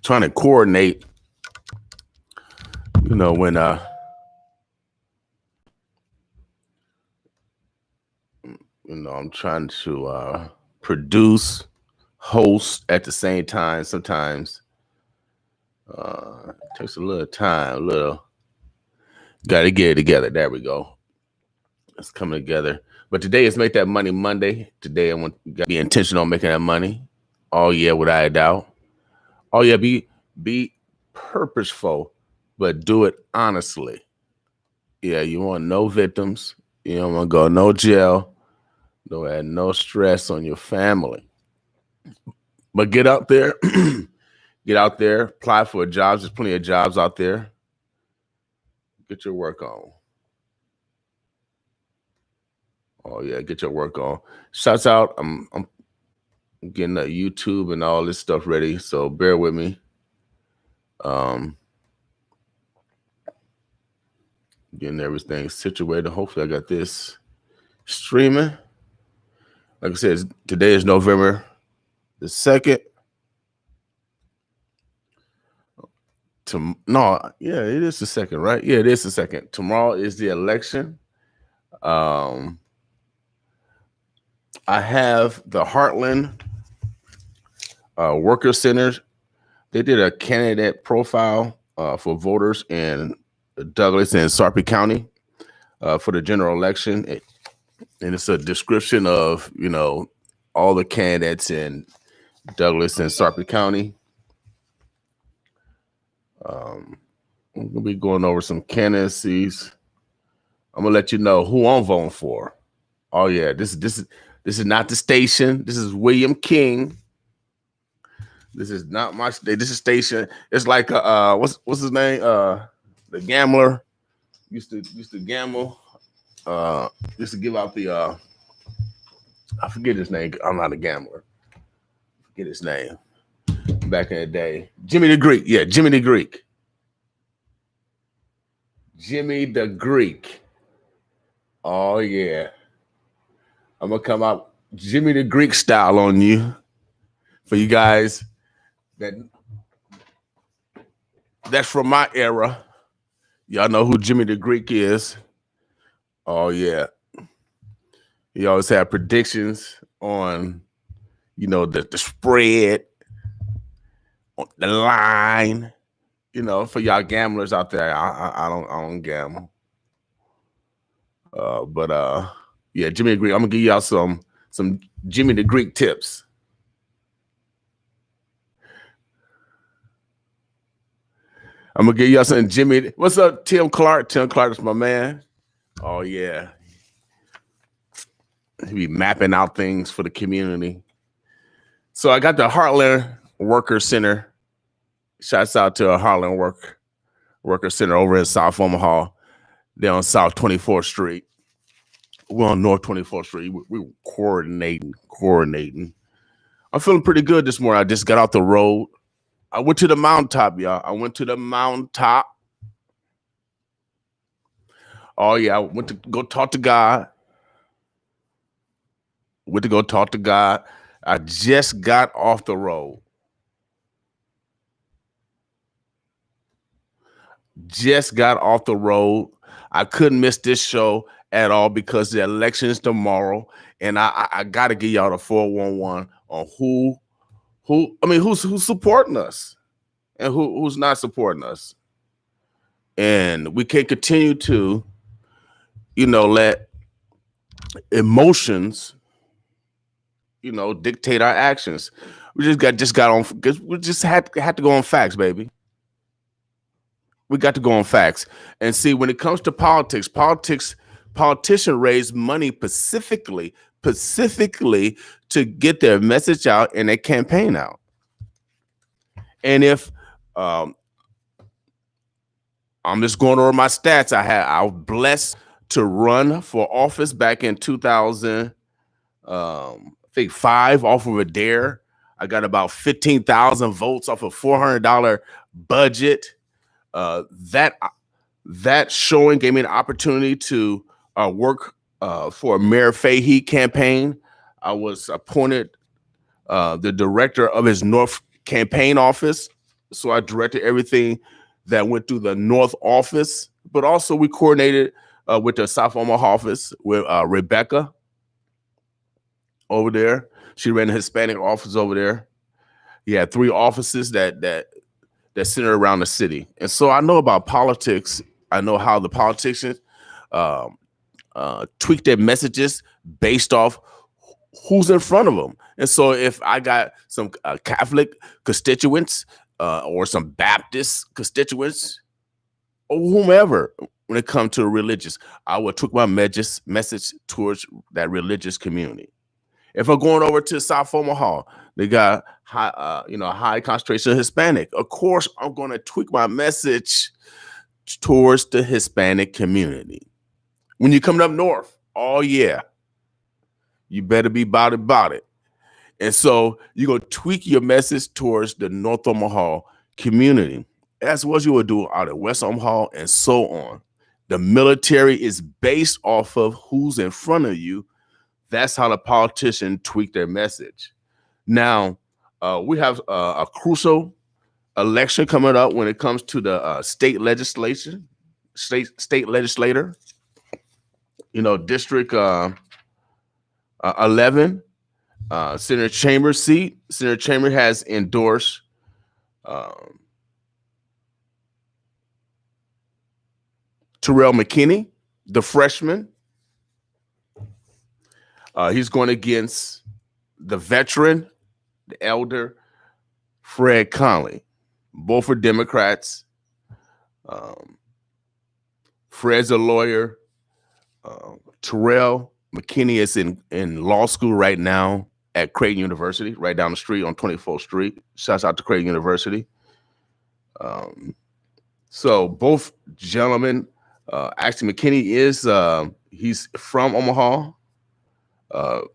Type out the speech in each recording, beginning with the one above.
trying to coordinate, when I'm trying to produce, host at the same time. Sometimes it takes a little time, got to get it together. There we go. It's coming together. But today is Make That Money Monday. Today I want to be intentional on making that money. Oh yeah, without a doubt. Oh yeah, be purposeful, but do it honestly. Yeah, you want no victims. You don't want to go no jail. Don't add no stress on your family. But get out there. Get out there. Apply for jobs. There's plenty of jobs out there. Get your work on. Oh yeah, get your work on. Shouts out. I'm getting the YouTube and all this stuff ready, so bear with me. Getting everything situated. Hopefully I got this streaming. Like I said, today is November the 2nd. Yeah, it is the 2nd, right? Yeah, it is the 2nd. Tomorrow is the election. I have the Heartland Worker Center. They did a candidate profile for voters in Douglas and Sarpy County for the general election. And it's a description of, all the candidates in Douglas and Sarpy County. I'm going to be going over some candidacies. I'm going to let you know who I'm voting for. Oh, yeah, this is not the station. This is William King. This is not my station. This is station. It's like what's his name? The gambler used to gamble. Used to give out the I forget his name. I'm not a gambler. Forget his name. Back in the day, Jimmy the Greek. Yeah, Jimmy the Greek. Jimmy the Greek. Oh yeah, I'm gonna come out Jimmy the Greek style on you for you guys that's from my era. Y'all know who Jimmy the Greek is. Oh yeah. He always had predictions on, the spread, on the line. For y'all gamblers out there, I don't gamble. But yeah, Jimmy the Greek. I'm gonna give y'all some Jimmy the Greek tips. I'm gonna give y'all some Jimmy. What's up, Tim Clark? Tim Clark is my man. Oh yeah. He be mapping out things for the community. So I got the Heartland Worker Center. Shouts out to a Heartland Worker Center over in South Omaha. They're on South 24th Street. We're on North 24th Street. We're coordinating. I'm feeling pretty good this morning. I just got out the road. I went to the mountaintop, y'all. I went to the mountaintop. Oh, yeah. I went to go talk to God. I just got off the road. I couldn't miss this show at all because the election is tomorrow. And I got to give y'all the 411 on who's supporting us and who's not supporting us. And we can't continue to, let emotions, dictate our actions. We just got on because we just had to go on facts, baby. We got to go on facts. And see, when it comes to politicians raise money specifically to get their message out and their campaign out. And if I'm just going over my stats, I was blessed to run for office back in 2000. I think 5 off of a dare. I got about 15,000 votes off a $400 budget. That showing gave me an opportunity to work for a Mayor Fahey campaign. I was appointed the director of his North campaign office. So I directed everything that went through the North office, but also we coordinated with the South Omaha office with Rebecca over there. She ran the Hispanic office over there. He had 3 offices that center around the city. And so I know about politics. I know how the politicians um, tweak their messages based off who's in front of them. And so if I got some Catholic constituents or some Baptist constituents or whomever, when it comes to religious, I would tweak my message towards that religious community. If I'm going over to South Omaha, they got high concentration of Hispanic. Of course, I'm going to tweak my message towards the Hispanic community. When you're coming up north, oh yeah, you better be about it. And so you're going to tweak your message towards the North Omaha community, as well as you would do out at West Omaha and so on. The military is based off of who's in front of you. That's how the politicians tweak their message. Now, we have a crucial election coming up when it comes to the state legislator, District 11, Senator Chambers' seat. Senator Chambers has endorsed Terrell McKinney, the freshman. He's going against the veteran, the elder, Fred Conley. Both are Democrats. Fred's a lawyer. Terrell McKinney is in law school right now at Creighton University, right down the street on 24th Street. Shouts out to Creighton University. So both gentlemen, actually McKinney is, he's from Omaha.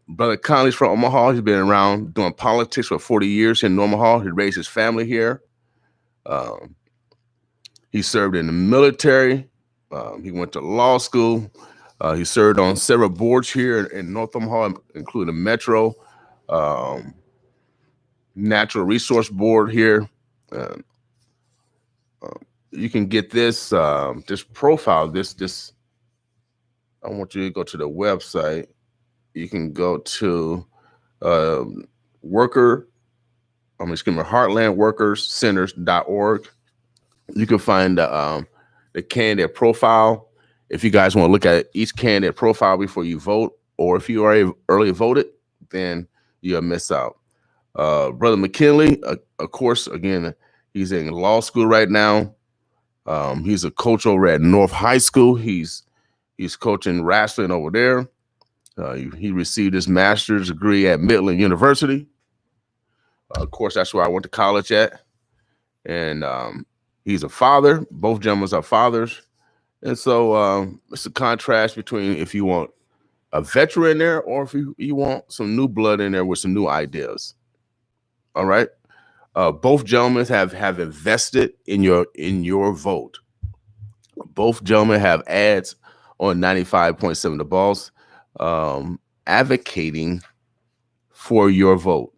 Brother Conley's from Omaha. He's been around doing politics for 40 years in Omaha. He raised his family here. He served in the military. He went to law school. He served on several boards here in North Omaha, including Metro, Natural Resource Board here. You can get this profile. This. I want you to go to the website. You can go to heartlandworkerscenters.org. You can find the candidate profile. If you guys want to look at each candidate profile before you vote, or if you already early voted, then you'll miss out. Brother McKinley, of course, again, he's in law school right now. He's a coach over at North High School. He's coaching wrestling over there. He received his master's degree at Midland University. Of course, that's where I went to college at. And he's a father. Both gentlemen are fathers. And so it's a contrast between if you want a veteran there or if you want some new blood in there with some new ideas. All right. Both gentlemen have invested in your vote. Both gentlemen have ads on 95.7 The Boss, advocating for your vote.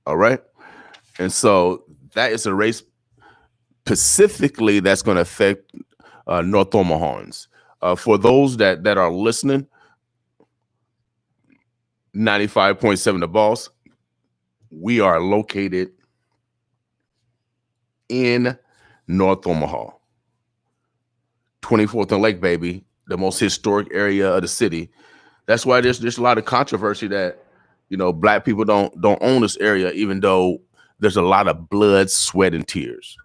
All right. And so that is a race specifically that's going to affect North Omahans. For those that are listening, 95.7 The Boss, we are located in North Omaha. 24th and Lake, baby, the most historic area of the city. That's why there's a lot of controversy that, Black people don't own this area, even though there's a lot of blood, sweat, and tears.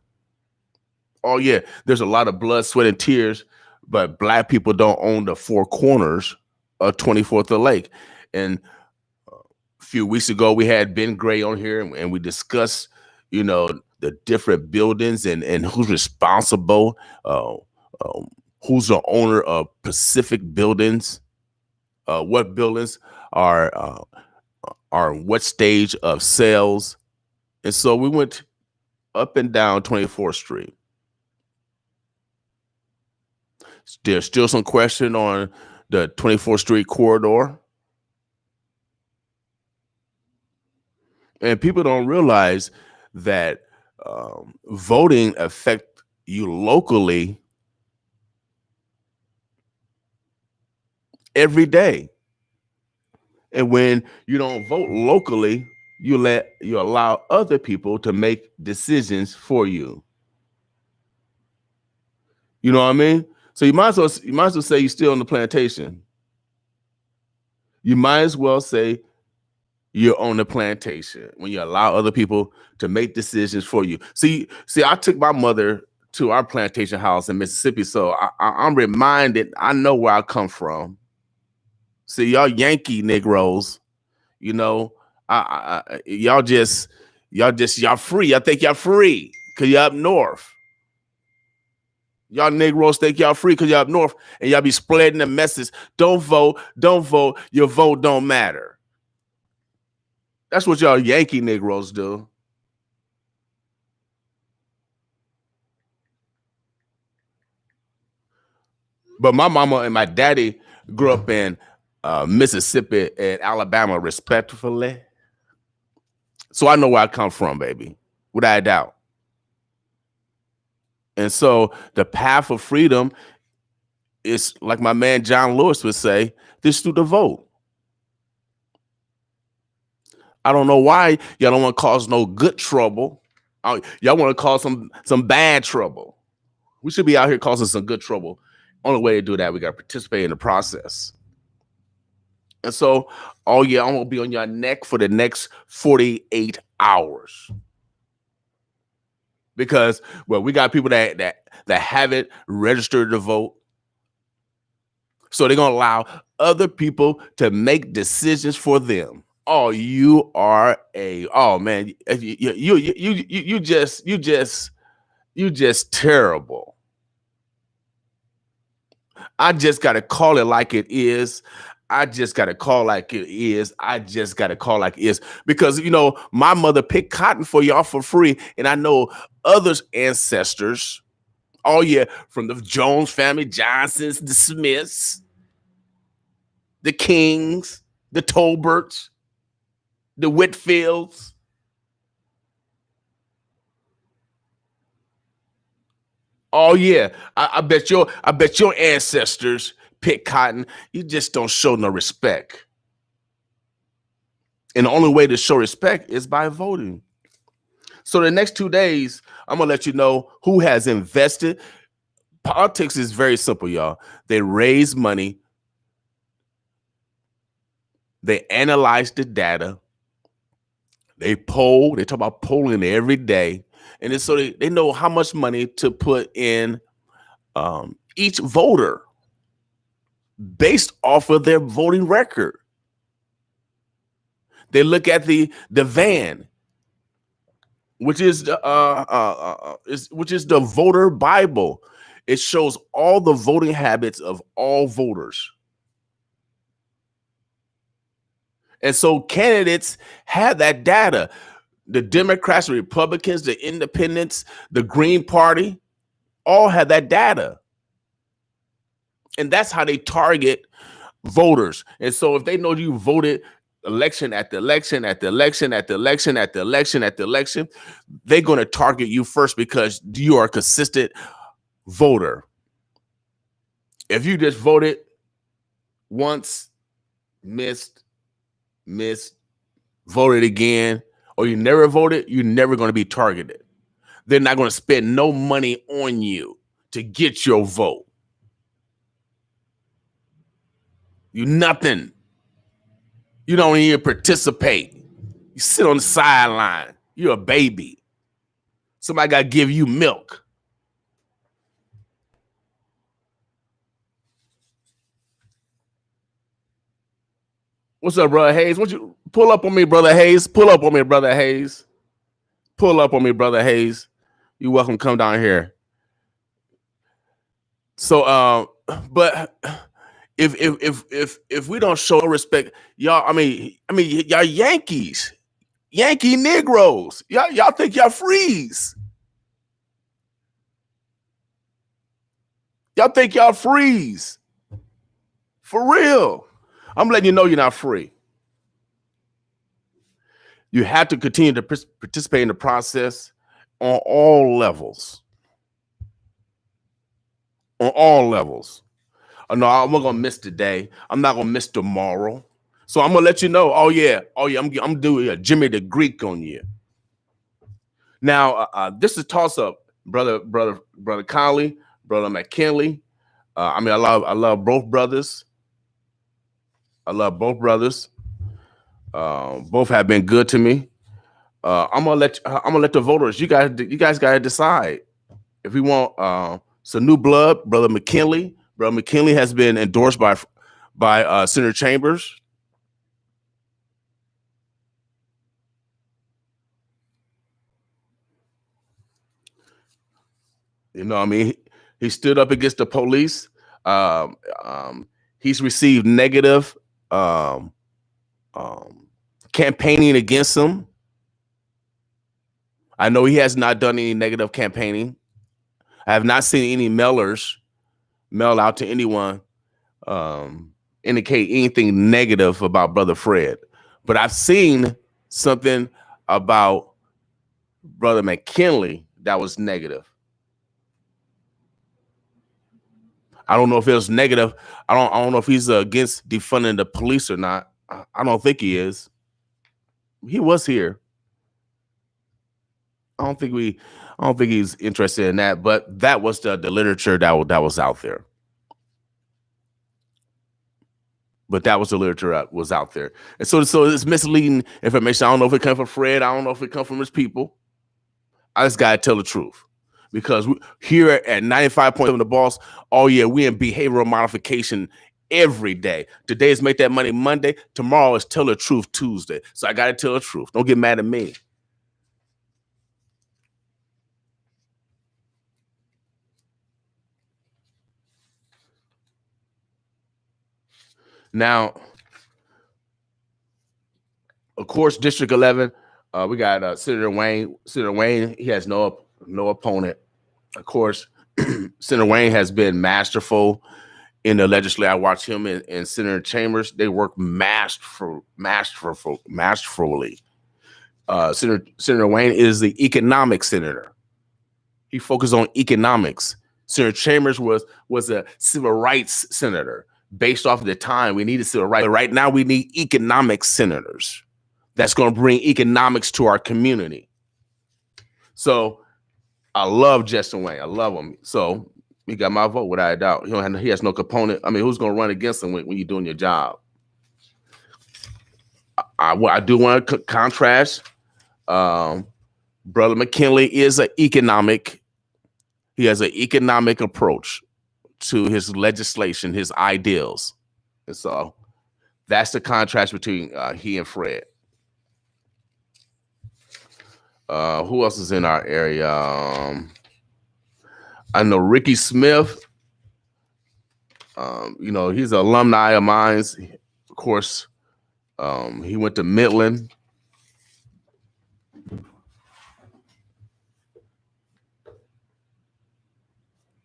Oh yeah, there's a lot of blood, sweat, and tears, but Black people don't own the four corners of 24th and Lake. And a few weeks ago, we had Ben Gray on here, and we discussed, the different buildings and who's responsible. Who's the owner of Pacific Buildings? What buildings are what stage of sales? And so we went up and down 24th Street. There's still some question on the 24th Street corridor. And people don't realize that voting affect you locally every day. And when you don't vote locally, you allow other people to make decisions for you. You know what I mean? So you might as well say you're still on the plantation. You might as well say you're on the plantation when you allow other people to make decisions for you. See, I took my mother to our plantation house in Mississippi, so I'm reminded. I know where I come from. See, y'all Yankee Negroes, you know, y'all free. I think y'all free because you're up north. Y'all Negroes think y'all free because y'all up north, and y'all be spreading the message. Don't vote. Don't vote. Your vote don't matter. That's what y'all Yankee Negroes do. But my mama and my daddy grew up in Mississippi and Alabama, respectfully. So I know where I come from, baby, without a doubt. And so the path of freedom is, like my man John Lewis would say, this through the vote. I don't know why y'all don't want to cause no good trouble. Y'all want to cause some bad trouble. We should be out here causing some good trouble. Only way to do that, we got to participate in the process. And so, I'm gonna be on your neck for the next 48 hours. Because, well, we got people that haven't registered to vote. So they're gonna allow other people to make decisions for them. Oh, you are man, you just terrible. I just gotta call it like it is. I just got to call like it is. Because, my mother picked cotton for y'all for free. And I know others' ancestors, from the Jones family, Johnsons, the Smiths, the Kings, the Tolberts, the Whitfields. Oh yeah, I bet your ancestors pick cotton. You just don't show no respect. And the only way to show respect is by voting. So the next 2 days, I'm gonna let you know who has invested. Politics is very simple, y'all. They raise money, they analyze the data, they poll. They talk about polling every day, and it's so they know how much money to put in each voter based off of their voting record. They look at the van, which is the voter Bible. It shows all the voting habits of all voters. And so candidates have that data. The Democrats, the Republicans, the Independents, the Green Party, all have that data. And that's how they target voters. And so if they know you voted election after election after election after election after election after election, they're going to target you first because you are a consistent voter. If you just voted once, missed, voted again, or you never voted, you're never going to be targeted. They're not going to spend no money on you to get your vote. You nothing. You don't even participate. You sit on the sideline. You're a baby. Somebody got to give you milk. What's up, brother Hayes? Won't you pull up on me, brother Hayes? Pull up on me, brother Hayes. Pull up on me, brother Hayes. You're welcome to come down here. So, but if we don't show respect, y'all, I mean, y'all Yankees, Yankee Negroes, y'all think y'all freeze. Y'all think y'all freeze. For real. I'm letting you know you're not free. You have to continue to participate in the process on all levels. On all levels. Oh, no, I'm not gonna miss today. I'm not gonna miss tomorrow. So I'm gonna let you know. Oh yeah. I'm doing a Jimmy the Greek on you. Now, this is toss up, brother Conley, brother McKinley. I mean, I love both brothers. I love both brothers. Both have been good to me. I'm gonna let the voters. You guys gotta decide if we want some new blood. Brother McKinley. Brother McKinley has been endorsed by Senator Chambers. You know, what I mean, he stood up against the police. Um, he's received negative campaigning against him. I know he has not done any negative campaigning. I have not seen any mailers mail out to anyone indicate anything negative about Brother Fred. But I've seen something about Brother McKinley that was negative. I don't know if it was negative. I don't know if he's against defunding the police or not. I don't think he is. He was here. I don't think he's interested in that. But that was the literature that was out there. But that was the literature that was out there, and so it's misleading information. I don't know if it comes from Fred. I don't know if it comes from his people. I just gotta tell the truth. Because here at 95.7 The Boss, oh yeah, we in behavioral modification every day. Today is Make That Money Monday. Tomorrow is Tell the Truth Tuesday. So I got to tell the truth. Don't get mad at me. Now, of course, District 11, we got Senator Wayne. Senator Wayne, he has no opponent. Of course, Senator Wayne has been masterful in the legislature. I watch him and Senator Chambers. They work masterfully. Senator Wayne is the economic senator. He focused on economics. Senator Chambers was a civil rights senator. Based off of the time, we needed civil rights. Right now, we need economic senators. That's going to bring economics to our community. So I love Justin Wayne. I love him. So he got my vote without a doubt. He has no component. I mean, who's going to run against him when you're doing your job? I do want to contrast. Brother McKinley is an economic. He has an economic approach to his legislation, his ideals. And so that's the contrast between he and Fred. Who else is in our area? I know Ricky Smith. You know, he's an alumni of mine. Of course, he went to Midland.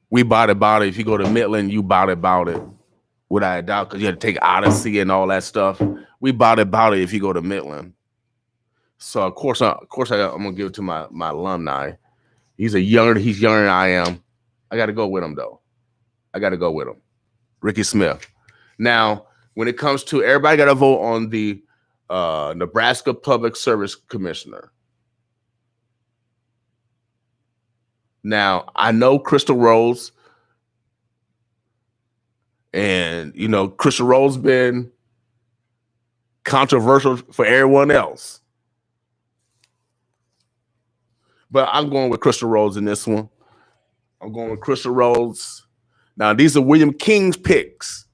We bought about it. If you go to Midland, you bought it without a doubt, because you had to take Odyssey and all that stuff. We bought it if you go to Midland. So of course I'm gonna give it to my alumni. He's younger than I am. I got to go with him though. Ricky Smith. Now, when it comes to everybody got to vote on the Nebraska Public Service Commissioner. Now, I know Crystal Rose, and you know, Crystal Rose been controversial for everyone else. But I'm going with Crystal Rose in this one. I'm going with Crystal Rose. Now, these are William King's picks.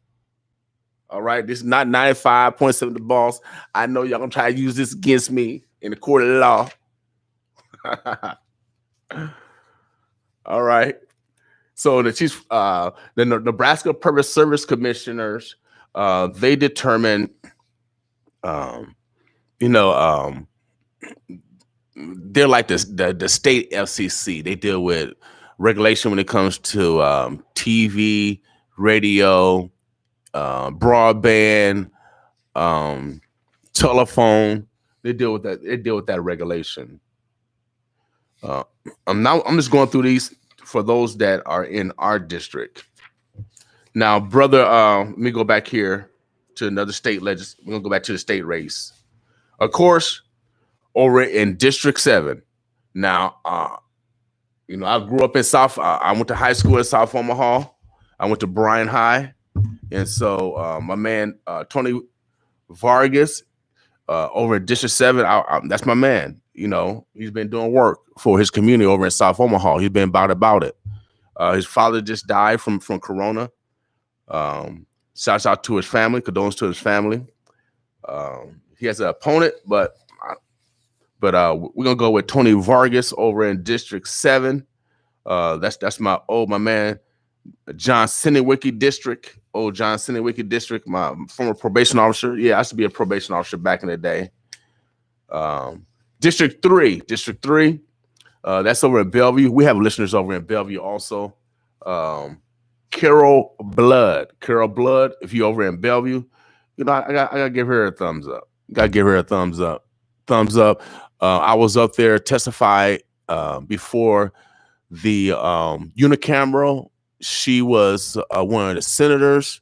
All right, this is not 95.7 The Boss. I know y'all gonna try to use this against me in the court of law. All right. So the Nebraska Public Service Commissioners, they determine, they're like the state FCC. They deal with regulation when it comes to TV, radio, broadband, telephone. They deal with that. They deal with that regulation. I'm just going through these for those that are in our district. Now, brother, let me go back here to another state We're gonna go back to the state race. Of course, over in District 7. Now, I grew up in South. I went to high school in South Omaha. I went to Bryan High, and so my man Tony Vargas over in District 7. That's my man. He's been doing work for his community over in South Omaha. He's been about it. His father just died from corona. Shouts out to his family. Condolences to his family. He has an opponent, but we're gonna go with Tony Vargas over in District 7. That's my man John Sinowicki District. John Sinowicki District, my former probation officer. Yeah, I used to be a probation officer back in the day. District 3. That's over in Bellevue. We have listeners over in Bellevue also. Carol Blood. If you're over in Bellevue, I gotta give her a thumbs up. Thumbs up. I was up there testify before the unicameral. She was one of the senators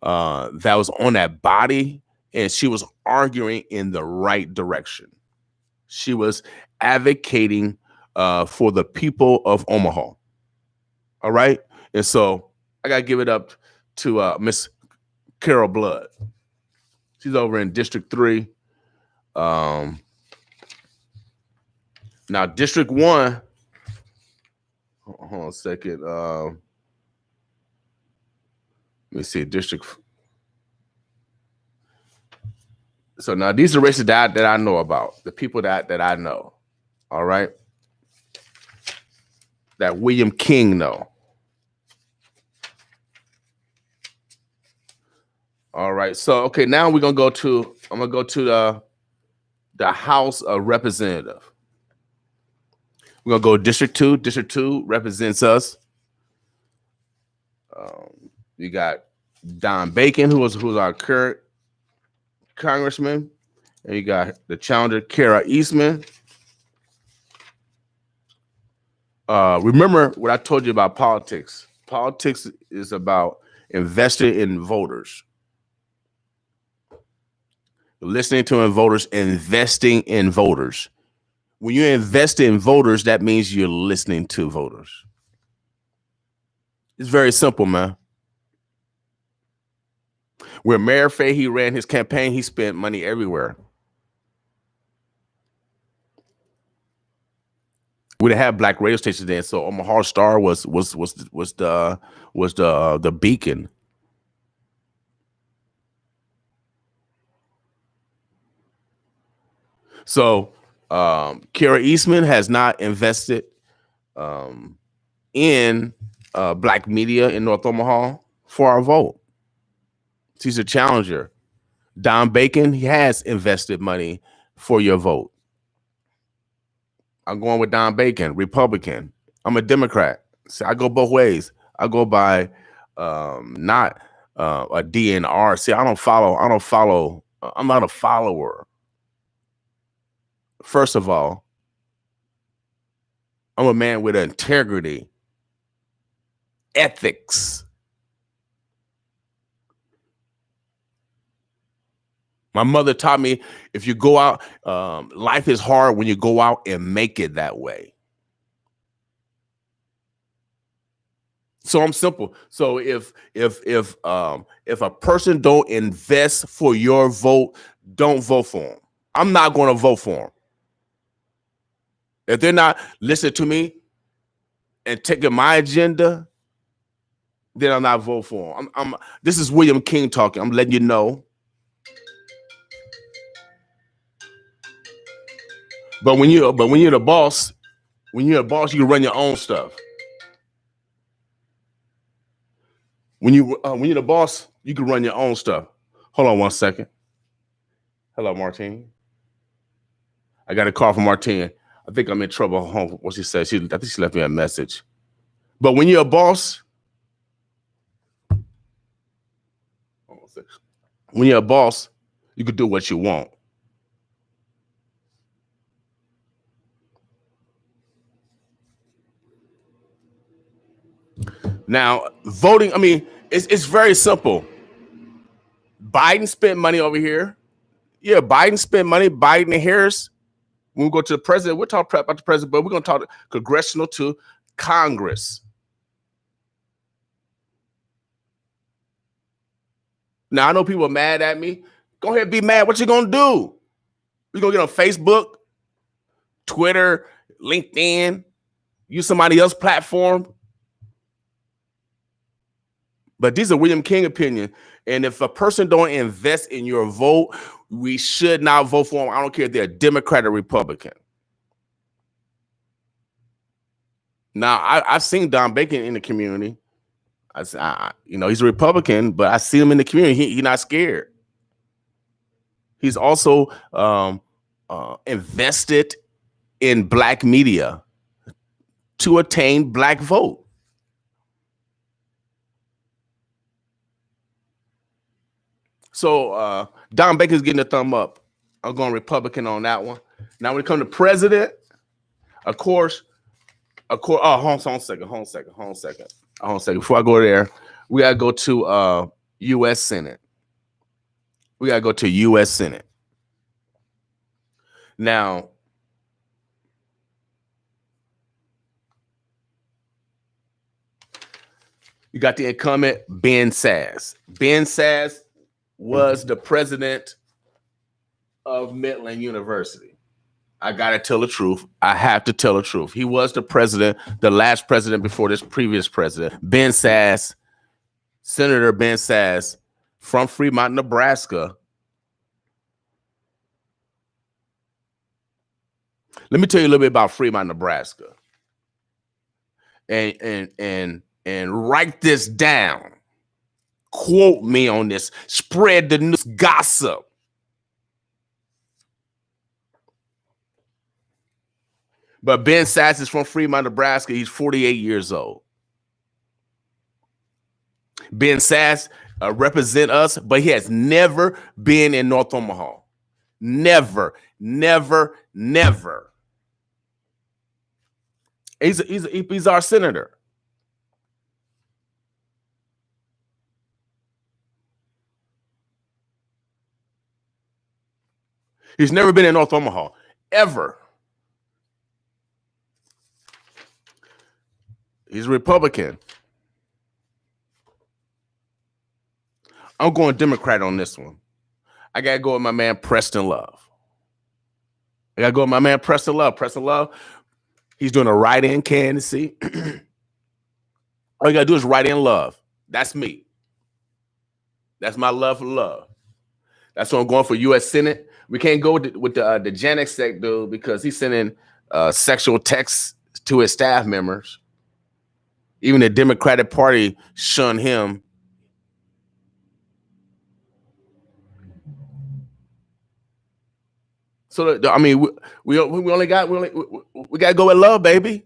that was on that body, and she was arguing in the right direction. She was advocating for the people of Omaha. All right. And so I got to give it up to Miss Carol Blood. She's over in District 3. Now, District 1. Hold on a second. Let me see. District. So now these are races that I know about. The people that I know. All right. That William King know. All right. So okay, now I'm gonna go to the House of Representatives. We're gonna go District 2. District 2 represents us. You got Don Bacon, who's our current congressman, and you got the challenger Kara Eastman. Remember what I told you about politics. Politics is about investing in voters. Listening to voters, investing in voters. When you invest in voters, that means you're listening to voters. It's very simple, man. Where Mayor Fahey ran his campaign, he spent money everywhere. We didn't have black radio stations then, so Omaha Star was the beacon. So Kara Eastman has not invested in black media in North Omaha for our vote. She's a challenger. Don Bacon, he has invested money for your vote. I'm going with Don Bacon, Republican. I'm a Democrat. So I go both ways. I go by not a DNR. See, I don't follow. I'm not a follower. First of all, I'm a man with integrity, ethics. My mother taught me if you go out, life is hard when you go out and make it that way. So I'm simple. So if a person don't invest for your vote, don't vote for them. I'm not going to vote for them. If they're not listening to me and taking my agenda, then I'm not vote for them. This is William King talking. I'm letting you know. But when you're the boss, you can run your own stuff. When you're the boss, you can run your own stuff. Hold on one second. Hello, Martine. I got a call from Martine. I think I'm in trouble home. What she said, I think she left me a message. But when you're a boss, you can do what you want. Now, voting, I mean, it's very simple. Biden spent money over here. Yeah, Biden spent money. Biden and Harris. When we go to the president, we'll talk about the president, but we're going to talk congressional to Congress. Now, I know people are mad at me. Go ahead and be mad. What you going to do? We're going to get on Facebook, Twitter, LinkedIn, use somebody else's platform. But these are William King opinion. And if a person don't invest in your vote, we should not vote for them. I don't care if they're a Democrat or Republican. Now, I've seen Don Bacon in the community. He's a Republican, but I see him in the community. He's not scared. He's also invested in black media to attain black vote. So Don Bacon's getting a thumb up. I'm going Republican on that one. Now, when it comes to president, of course. Hold on a second. Before I go there, we gotta go to U.S. Senate. Now, you got the incumbent Ben Sasse. Ben Sasse was the president of Midland University. I got to tell the truth. I have to tell the truth. He was the president, the last president before this previous president. Ben Sasse, Senator Ben Sasse from Fremont, Nebraska. Let me tell you a little bit about Fremont, Nebraska. And write this down. Quote me on this. Spread the news, gossip. But Ben Sasse is from Fremont, Nebraska. He's 48 years old. Ben Sasse represent us, but he has never been in North Omaha. Never. He's our senator. He's never been in North Omaha, ever. He's a Republican. I'm going Democrat on this one. I got to go with my man Preston Love. Preston Love, he's doing a write-in candidacy. All you got to do is write in Love. That's me. That's my love for Love. That's what I'm going for U.S. Senate. We can't go with the Janik sect dude because he's sending sexual texts to his staff members. Even the Democratic Party shunned him. So I mean, we got to go with Love, baby.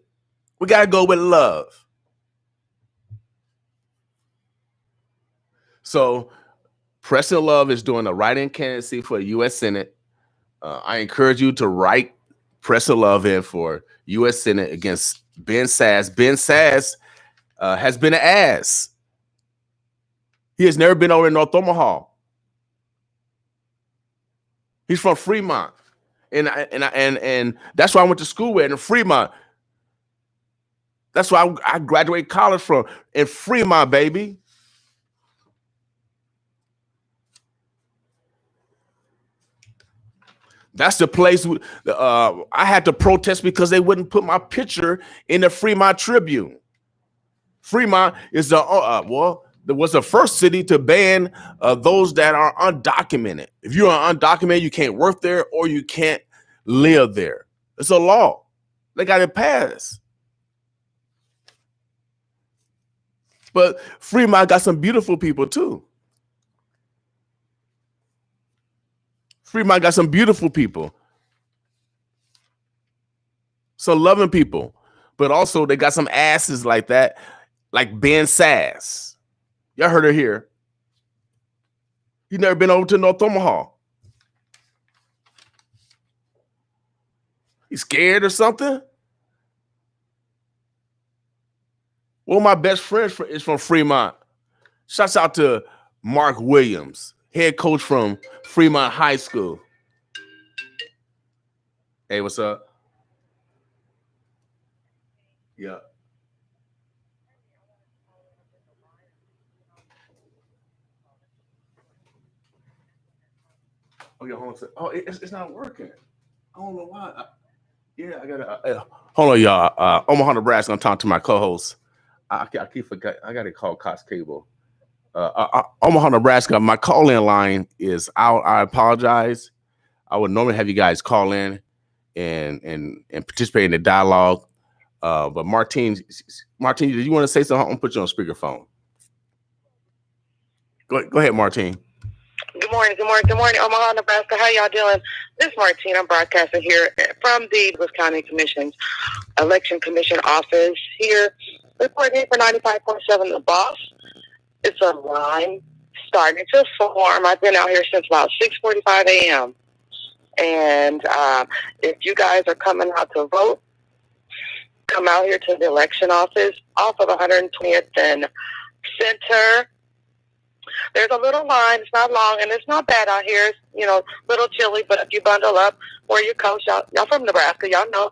We got to go with Love. So Preston Love is doing a write-in candidacy for the U.S. Senate. I encourage you to write Preston Love in for U.S. Senate against Ben Sasse. Ben Sasse has been an ass. He has never been over in North Omaha. He's from Fremont, and that's why I went to school with in Fremont. That's why I graduated college from in Fremont, baby. That's the place I had to protest because they wouldn't put my picture in the Fremont Tribune. Fremont is was the first city to ban those that are undocumented. If you're undocumented, you can't work there or you can't live there. It's a law. They got it passed. But Fremont got some beautiful people too. Fremont got some beautiful people. Some loving people. But also they got some asses like that, like Ben Sasse. Y'all heard her here. You never been over to North Omaha. You scared or something? One of my best friends is from Fremont. Shouts out to Mark Williams, head coach from Fremont High School. Hey, what's up? Yeah. Oh, yeah, hold on. Oh, it's not working. I don't know why. Yeah, I gotta. Hold on, y'all. Omaha, Nebraska. I'm talking to my co-host. I keep forgetting. I gotta call Cox Cable. Omaha, Nebraska. My call-in line is out. I apologize. I would normally have you guys call in and participate in the dialogue. But Martine, did you want to say something? I'm gonna put you on speakerphone. Go ahead, Martine. Good morning, Omaha, Nebraska. How y'all doing? This is Martine. I'm broadcasting here from the Douglas County Commission's Election Commission office here, reporting for 95.7 The Boss. It's a line starting to form. I've been out here since about 6:45 a.m. And if you guys are coming out to vote, come out here to the election office off of 120th and Center. There's a little line. It's not long, and it's not bad out here. It's, a little chilly, but if you bundle up, wear your coats. Y'all from Nebraska. Y'all know.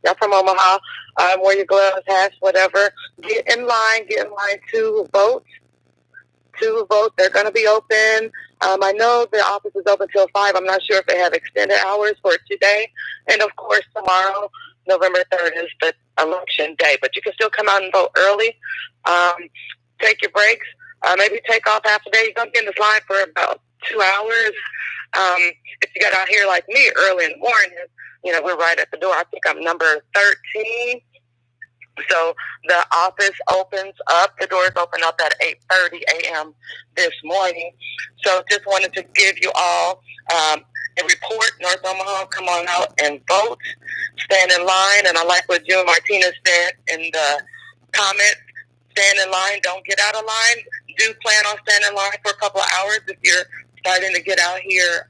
Y'all from Omaha. Wear your gloves, hats, whatever. Get in line to vote. They're going to be open. I know the office is open till 5. I'm not sure if they have extended hours for today. And, of course, tomorrow, November 3rd, is the election day. But you can still come out and vote early. Take your breaks. Maybe take off half a day. You're going to be in this line for about 2 hours. If you got out here like me early in the morning, we're right at the door. I think I'm number 13. So the office opens up. The doors open up at 8:30 a.m. this morning. So just wanted to give you all a report. North Omaha, come on out and vote. Stand in line. And I like what June Martinez said in the comments. Stand in line. Don't get out of line. Do plan on standing in line for a couple of hours if you're starting to get out here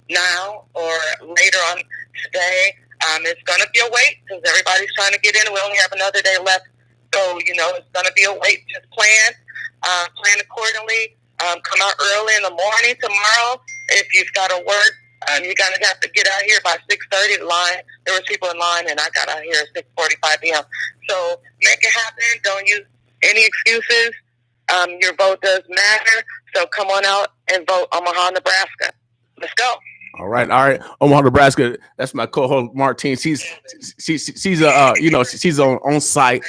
now or later on today. It's going to be a wait because everybody's trying to get in. We only have another day left. So, it's going to be a wait. Just plan accordingly. Come out early in the morning tomorrow. If you've got to work, you're going to have to get out here by 6:30. There was people in line, and I got out here at 6:45 p.m. So make it happen. Don't use any excuses. Your vote does matter. So come on out and vote Omaha, Nebraska. Let's go. All right. Omaha, Nebraska. That's my co-host Martine. She's she's on site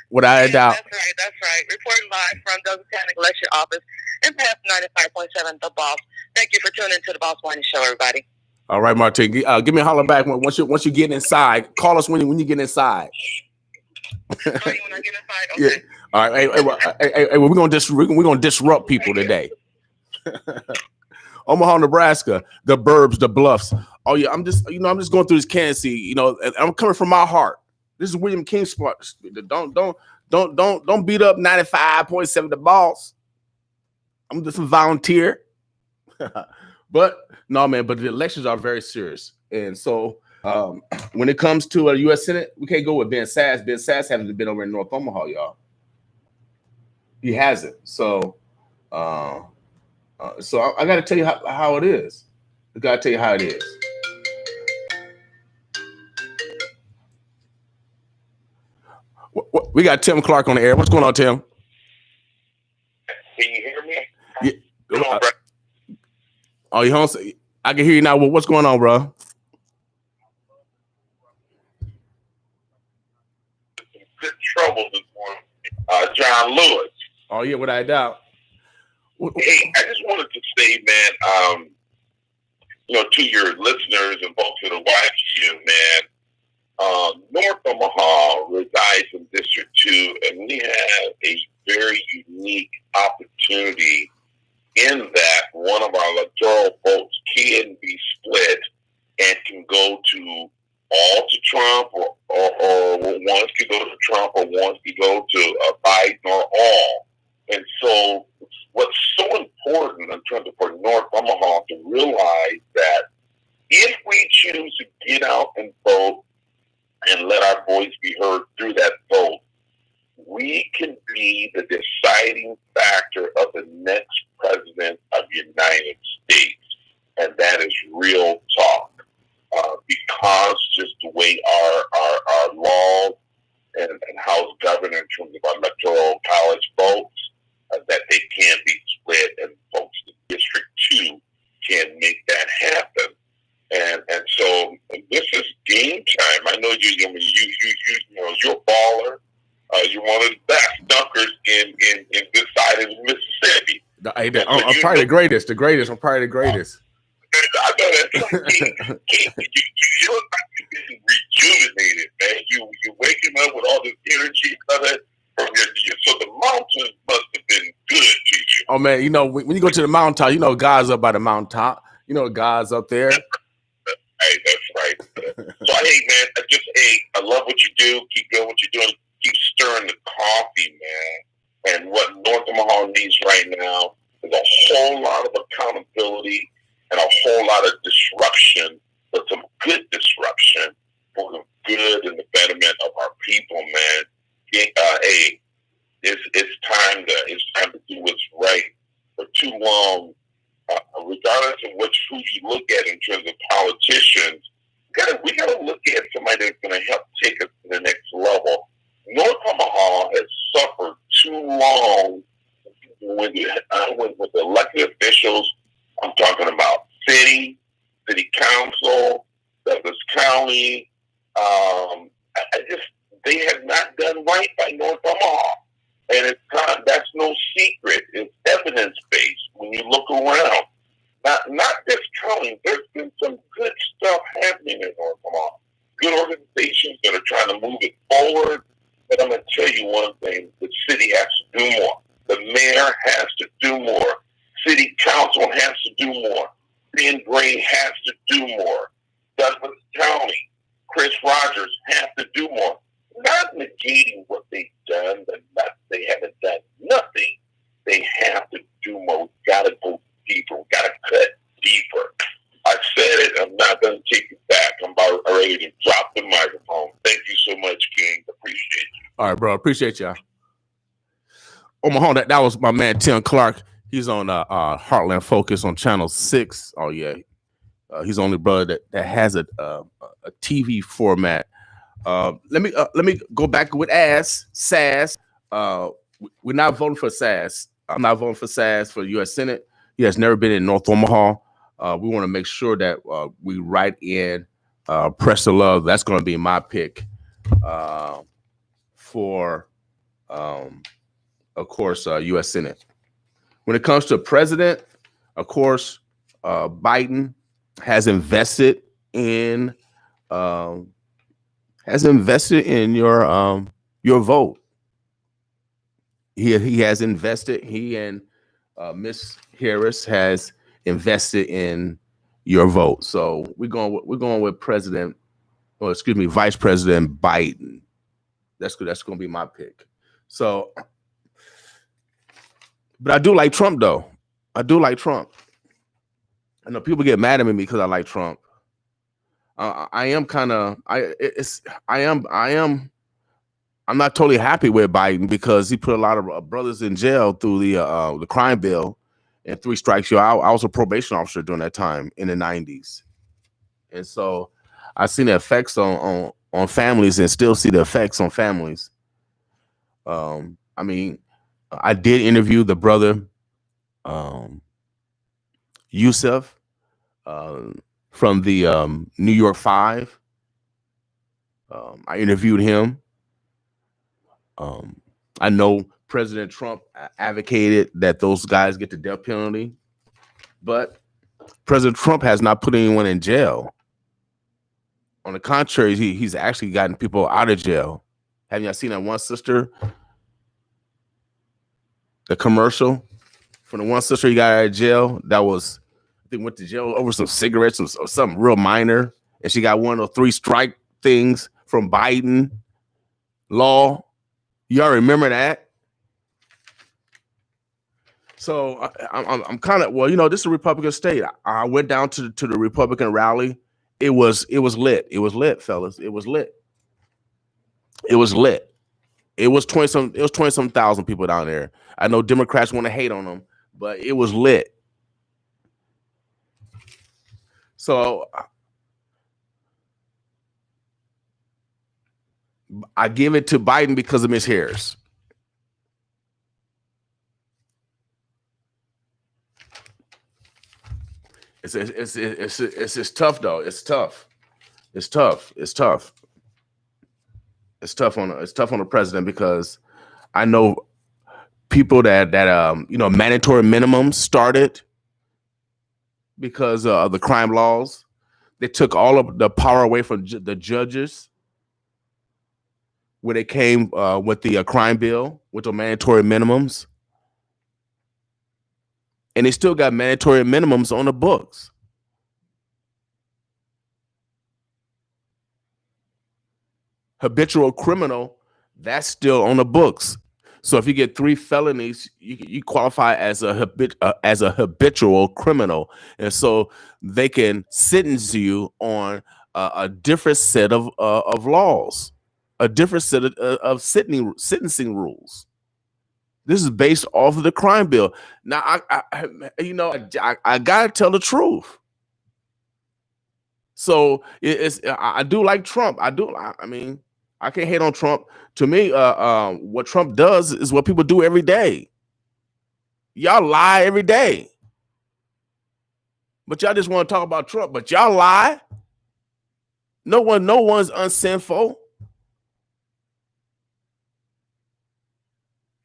without a doubt. That's right. Reporting live from Douglas County Election Office and past 95.7 The Boss. Thank you for tuning into the Boss Morning Show, everybody. All right, Martine. Give me a holler back once you get inside. Call us when you get inside. When I get inside, okay. Yeah. All right. Hey, we're gonna disrupt people today. Omaha, Nebraska, the burbs, the bluffs. Oh yeah, I'm just going through this candidacy. I'm coming from my heart. This is William King's spot. Don't beat up 95.7 The Boss. I'm just a volunteer. But no, man. But the elections are very serious, and so when it comes to a U.S. Senate, we can't go with Ben Sass. Ben Sass hasn't been over in North Omaha, y'all. He hasn't. So I got to tell you how it is. I got to tell you how it is. We got Tim Clark on the air. What's going on, Tim? Can you hear me? Yeah. Come on, bro. Oh, you home? I can hear you now. What's going on, bro? Good trouble this morning. John Lewis. Oh yeah, without a doubt. Hey, I just wanted to say, man, to your listeners and folks that are watching you, man, North Omaha resides in District 2, and we have a very unique opportunity in that one of our electoral votes can be split and can go to all to Trump, or ones could go to Trump, or ones could go to Biden, or all. And so what's so important in terms of for North Omaha to realize that if we choose to get out and vote and let our voice be heard through that vote, we can be the deciding factor of the next president of the United States. And that is real talk. Because just the way our laws and how it's governed in terms of electoral college votes, that they can be split, and folks in District 2 can make that happen. And so this is game time. I know you're a baller. You're one of the best dunkers in this side of Mississippi. I'm probably the greatest. I'm probably the greatest. I know that's right. You look like you've been rejuvenated, man. You're waking up with all this energy coming from so the mountains must have been good to you. Oh man, when you go to the mountaintop, God's up by the mountaintop. God's up there. Hey, that's right. So hey, man, I love what you do. Keep doing what you're doing. Keep stirring the coffee, man. And what North Omaha needs right now is a whole lot of accountability and a whole lot of disruption, but some good disruption for the good and the betterment of our people, man. Hey, it's time to do what's right. For too long, regardless of who you look at in terms of politicians, we gotta look at somebody that's going to help take us to the next level. North Omaha has suffered too long with the elected officials. I'm talking about city council, Douglas County. They have not done right by North Omaha. And that's no secret. It's evidence-based when you look around. Not discounting. There's been some good stuff happening in North Omaha. Good organizations that are trying to move it forward. But I'm going to tell you one thing. The city has to do more. The mayor has to do more. City council has to do more. Ben Gray has to do more. Douglas County, Chris Rogers have to do more. Not negating what they've done, but they haven't done nothing. They have to do more. We've got to go deeper. We've got to cut deeper. I said it. I'm not going to take it back. I'm about ready to drop the microphone. Thank you so much, King. Appreciate you. All right, bro. Appreciate y'all. Omaha, that was my man, Tim Clark. He's on Heartland Focus on Channel 6. Oh, yeah. He's the only brother that has a TV format. Let me go back with Sass. We're not voting for Sass. I'm not voting for Sass for U.S. Senate. He has never been in North Omaha. We want to make sure that we write in Press the Love. That's going to be my pick for, of course, U.S. Senate. When it comes to president, of course, Biden has invested in your vote. He has invested. He and Miss Harris has invested in your vote. So we're going with Vice President Biden. That's good. That's going to be my pick. So, but I do like Trump though. I do like Trump. I know people get mad at me because I like Trump. I'm not totally happy with Biden because he put a lot of brothers in jail through the crime bill and 3 strikes you out. I was a probation officer during that time in the 90s. And so I've seen the effects on families and still see the effects on families. I mean, I did interview the brother Yusuf from the New York 5. I interviewed him. I know President Trump advocated that those guys get the death penalty, but President Trump has not put anyone in jail. On the contrary, he's actually gotten people out of jail. Have y'all seen that one sister? The commercial from the one sister he got out of jail that was, I think, went to jail over some cigarettes or something real minor, and she got one of those 3 strike things from Biden law. Y'all remember that? So I'm kind of, this is a Republican state. I went down to the Republican rally. It was lit. It was lit, fellas. It was lit. It was lit. It was 20 some thousand people down there. I know Democrats want to hate on them, but it was lit. So I give it to Biden because of Miss Harris. It's tough though. It's tough. It's tough. It's tough. It's tough on the president because I know people that mandatory minimums started because of the crime laws. They took all of the power away from the judges when they came with the crime bill with the mandatory minimums. And they still got mandatory minimums on the books. Habitual criminal, that's still on the books. So if you get 3 felonies, you qualify as a habitual criminal, and so they can sentence you on a different set of laws, a different set of sentencing rules. This is based off of the crime bill. Now, I gotta tell the truth. So I do like Trump. I mean, I can't hate on Trump. To me, what Trump does is what people do every day. Y'all lie every day, but y'all just want to talk about Trump. But y'all lie. No one's unsinful.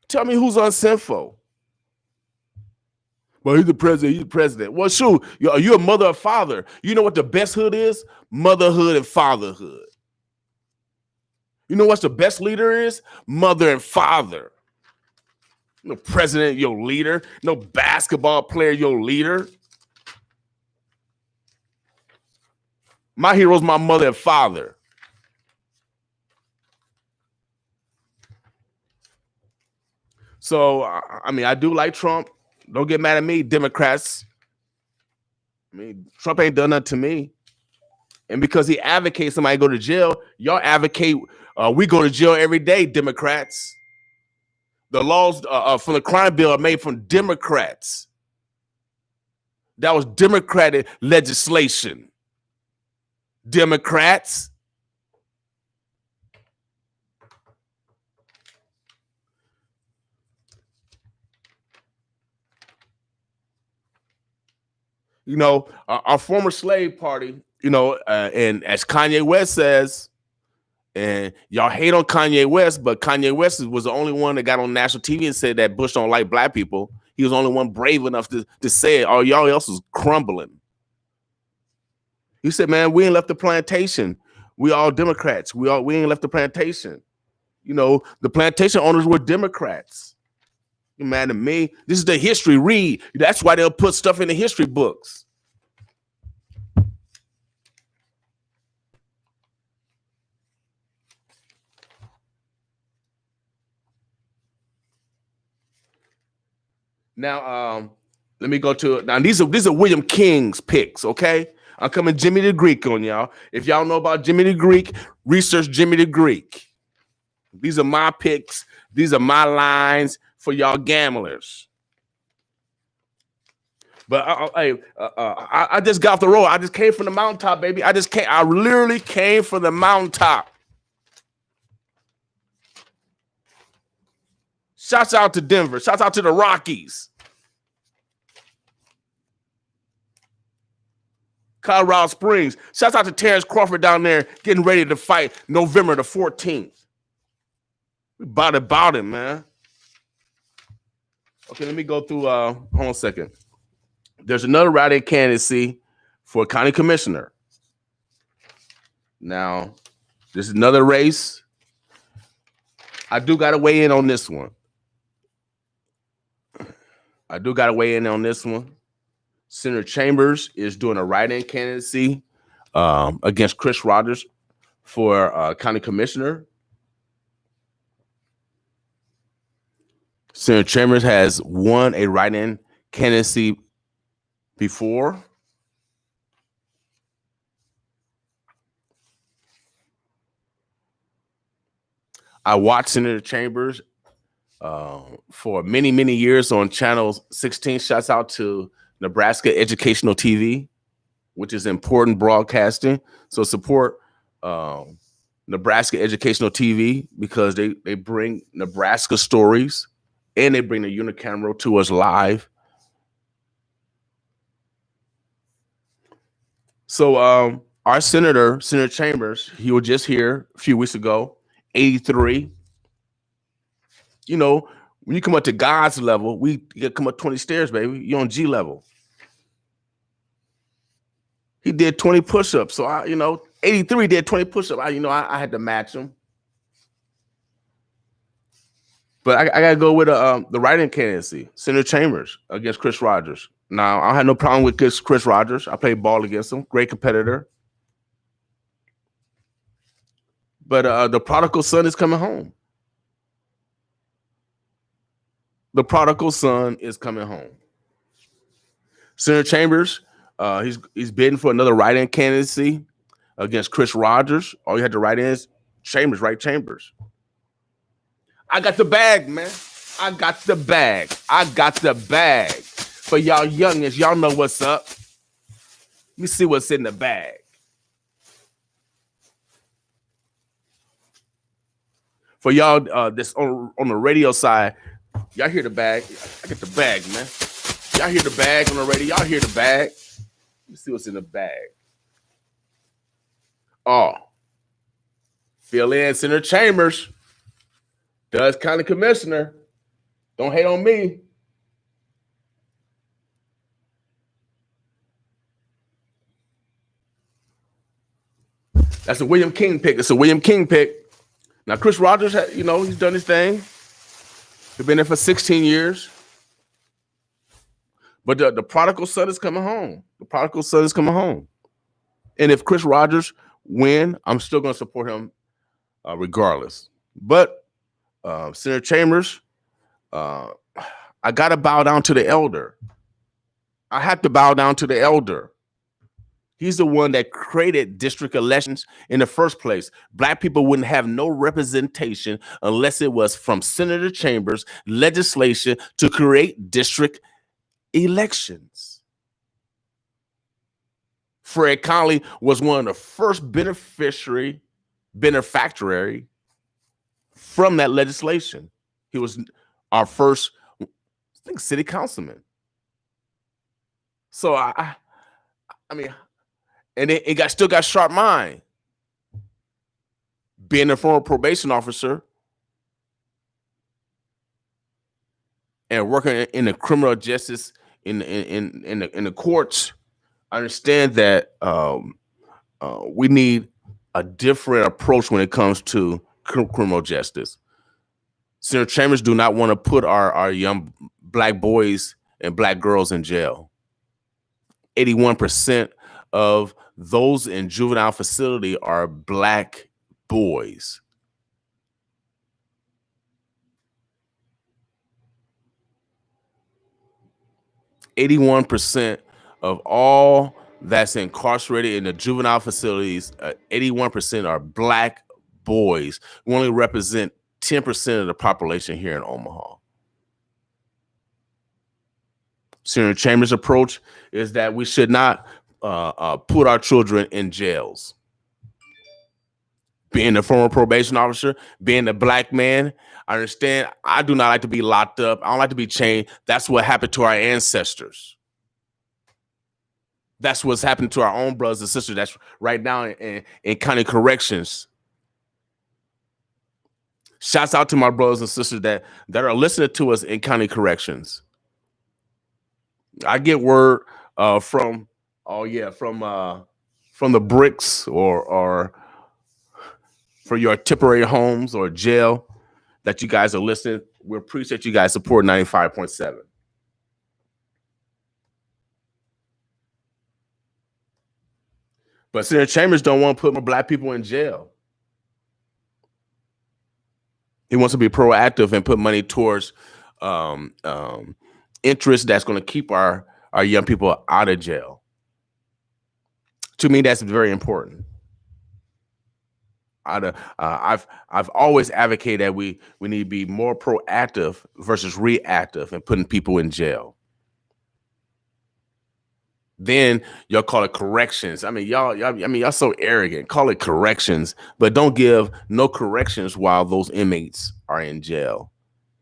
Tell me who's unsinful. Well, he's the president. He's the president. Well, shoot, are you a mother or father? You know what the best hood is? Motherhood and fatherhood. You know what's the best leader is? Mother and father. No president, your leader. No basketball player, your leader. My hero's my mother and father. So, I mean, I do like Trump. Don't get mad at me, Democrats. I mean, Trump ain't done nothing to me. And because he advocates somebody go to jail, y'all advocate we go to jail every day, Democrats. The laws from the crime bill are made from Democrats. That was Democratic legislation. Democrats. You know, our former slave party, and as Kanye West says, and y'all hate on Kanye West, but Kanye West was the only one that got on national TV and said that Bush don't like black people. He was the only one brave enough to say it. All y'all else was crumbling. He said, man, we ain't left the plantation. We all Democrats. We ain't left the plantation. The plantation owners were Democrats. You mad at me? This is the history. Read. That's why they'll put stuff in the history books. Now, let me go to it. Now, these are William King's picks, okay? I'm coming Jimmy the Greek on y'all. If y'all know about Jimmy the Greek, research Jimmy the Greek. These are my picks. These are my lines for y'all gamblers. But I just got off the road. I just came from the mountaintop, baby. I literally came from the mountaintop. Shouts out to Denver. Shouts out to the Rockies. Colorado Springs. Shouts out to Terrence Crawford down there getting ready to fight November the 14th. We about it, man. Okay, let me go through. Hold on a second. There's another write-in candidacy for county commissioner. Now, this is another race. I do got to weigh in on this one. Senator Chambers is doing a write-in candidacy against Chris Rogers for county commissioner. Senator Chambers has won a write-in candidacy before. I watched Senator Chambers for many, many years on Channel 16. Shouts out to Nebraska Educational TV, which is important broadcasting. So support Nebraska Educational TV because they bring Nebraska stories and they bring the unicameral to us live. So our Senator Chambers, he was just here a few weeks ago, 83. You know, when you come up to God's level, you come up 20 stairs, baby. You're on G level. He did 20 push-ups. So 83 did 20 push-ups. I had to match him. But I gotta go with the write-in candidacy, Senator Chambers against Chris Rogers. Now, I had no problem with Chris Rogers. I played ball against him. Great competitor. But the prodigal son is coming home. The prodigal son is coming home. Senator Chambers, he's bidding for another write-in candidacy against Chris Rogers. All you had to write in is Chambers, right? Chambers. I got the bag, man. I got the bag. I got the bag. For y'all youngins, y'all know what's up. Let me see what's in the bag. For y'all that's on the radio side, y'all hear the bag. I got the bag, man. Y'all hear the bag on the radio. Y'all hear the bag. Let me see what's in the bag. Oh. Fill in Senator Chambers. Does County Commissioner. Don't hate on me. That's a William King pick. It's a William King pick. Now, Chris Rogers, he's done his thing. He's been there for 16 years. But the prodigal son is coming home. The prodigal son is coming home. And if Chris Rogers win, I'm still going to support him regardless. But Senator Chambers, I got to bow down to the elder. I have to bow down to the elder. He's the one that created district elections in the first place. Black people wouldn't have no representation unless it was from Senator Chambers' legislation to create district elections. Fred Conley was one of the first beneficiary from that legislation. He was our first, I think, city councilman. So I mean, and it still got sharp mind. Being a former probation officer and working in the criminal justice in the courts, I understand that we need a different approach when it comes to criminal justice. Senator Chambers do not want to put our young Black boys and Black girls in jail. 81% of those in juvenile facility are Black boys. (81% of all that's incarcerated in the juvenile facilities, 81% are Black boys. We only represent 10% of the population here in Omaha. Senator Chambers' approach is that we should not put our children in jails. Being a former probation officer, being a Black man, I understand I do not like to be locked up. I don't like to be chained. That's what happened to our ancestors. That's what's happened to our own brothers and sisters that's right now in county corrections. Shouts out to my brothers and sisters that are listening to us in county corrections. I get word from the bricks or for your temporary homes or jail that you guys are listening. We appreciate you guys support 95.7. But Senator Chambers don't want to put more Black people in jail. He wants to be proactive and put money towards interest that's going to keep our young people out of jail. To me, that's very important. I've always advocated that we need to be more proactive versus reactive and putting people in jail. Then y'all call it corrections. I mean, y'all so arrogant. Call it corrections, but don't give no corrections while those inmates are in jail.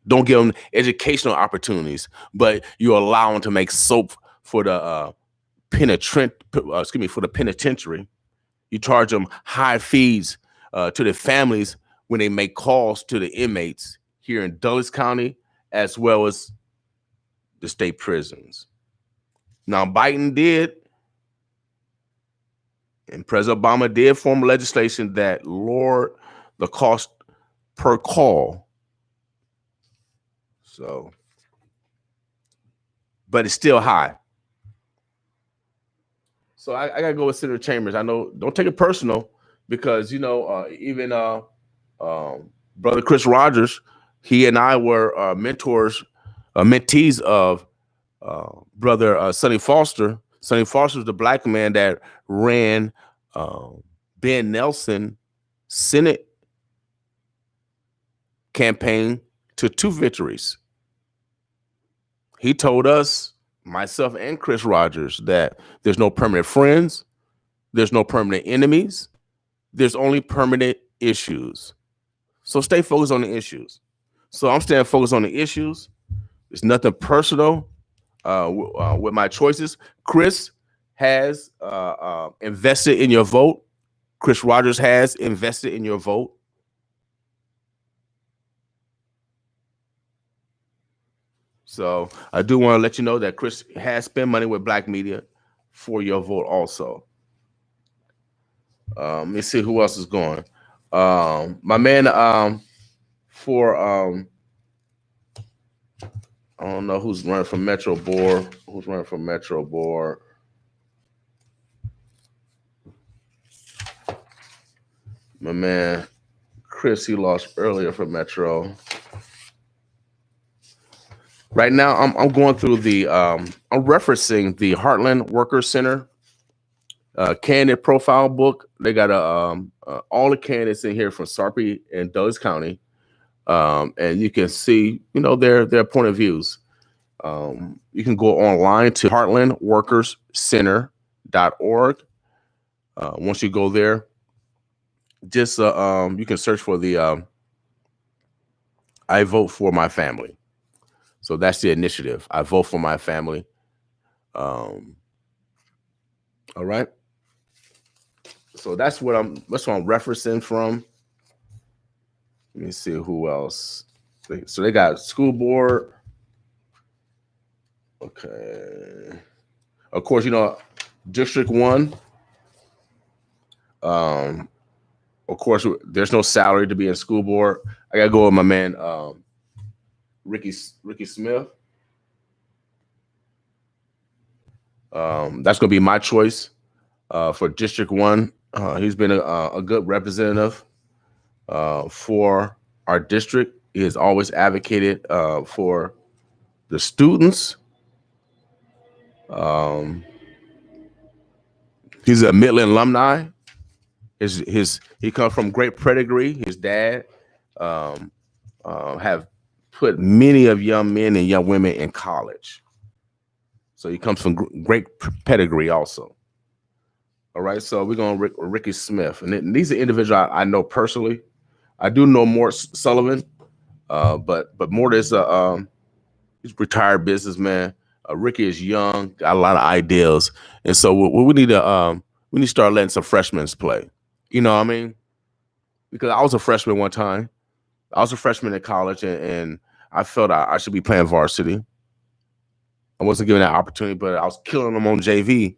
Don't give them educational opportunities, but you allow them to make soap for the for the penitentiary. You charge them high fees to the families when they make calls to the inmates here in Dulles County, as well as the state prisons. Now, Biden did, and President Obama did form legislation that lowered the cost per call. So, but it's still high. So I gotta go with Senator Chambers. I know, don't take it personal, because even brother Chris Rogers, he and I were mentees of brother Sonny Foster. Sonny Foster was the black man that ran Ben Nelson Senate campaign to 2 victories. He told us, myself and Chris Rogers, that there's no permanent friends, there's no permanent enemies, there's only permanent issues. So stay focused on the issues. So I'm staying focused on the issues. It's nothing personal with my choices. Chris has invested in your vote. Chris Rogers has invested in your vote. So I do want to let you know that Chris has spent money with Black media for your vote also. Let me see who else is going. My man for I don't know who's running for Metro Board. Who's running for Metro Board? My man Chris, he lost earlier for Metro. Right now, I'm going through I'm referencing the Heartland Workers Center candidate profile book. They got all the candidates in here from Sarpy and Dulles County, and you can see, their point of views. You can go online to heartlandworkerscenter.org. Once you go there, just you can search for the I Vote for My Family. So that's the initiative. I vote for my family. All right. So that's what I'm referencing from. Let me see who else. So they got school board. Okay. Of course, District 1. Of course, there's no salary to be in school board. I gotta go with my man Ricky Smith. That's gonna be my choice for District 1. He's been a good representative for our district. He has always advocated for the students. He's a Midland alumni. He comes from great pedigree. His dad have put many of young men and young women in college. So he comes from great pedigree also. All right, so we're going to Ricky Smith. And these are individuals I know personally. I do know Mort Sullivan, but Mort is he's a retired businessman. Ricky is young, got a lot of ideas. And so we need to start letting some freshmen play. You know what I mean? Because I was a freshman one time. I was a freshman in college, and I felt I should be playing varsity. I wasn't given that opportunity, but I was killing them on JV.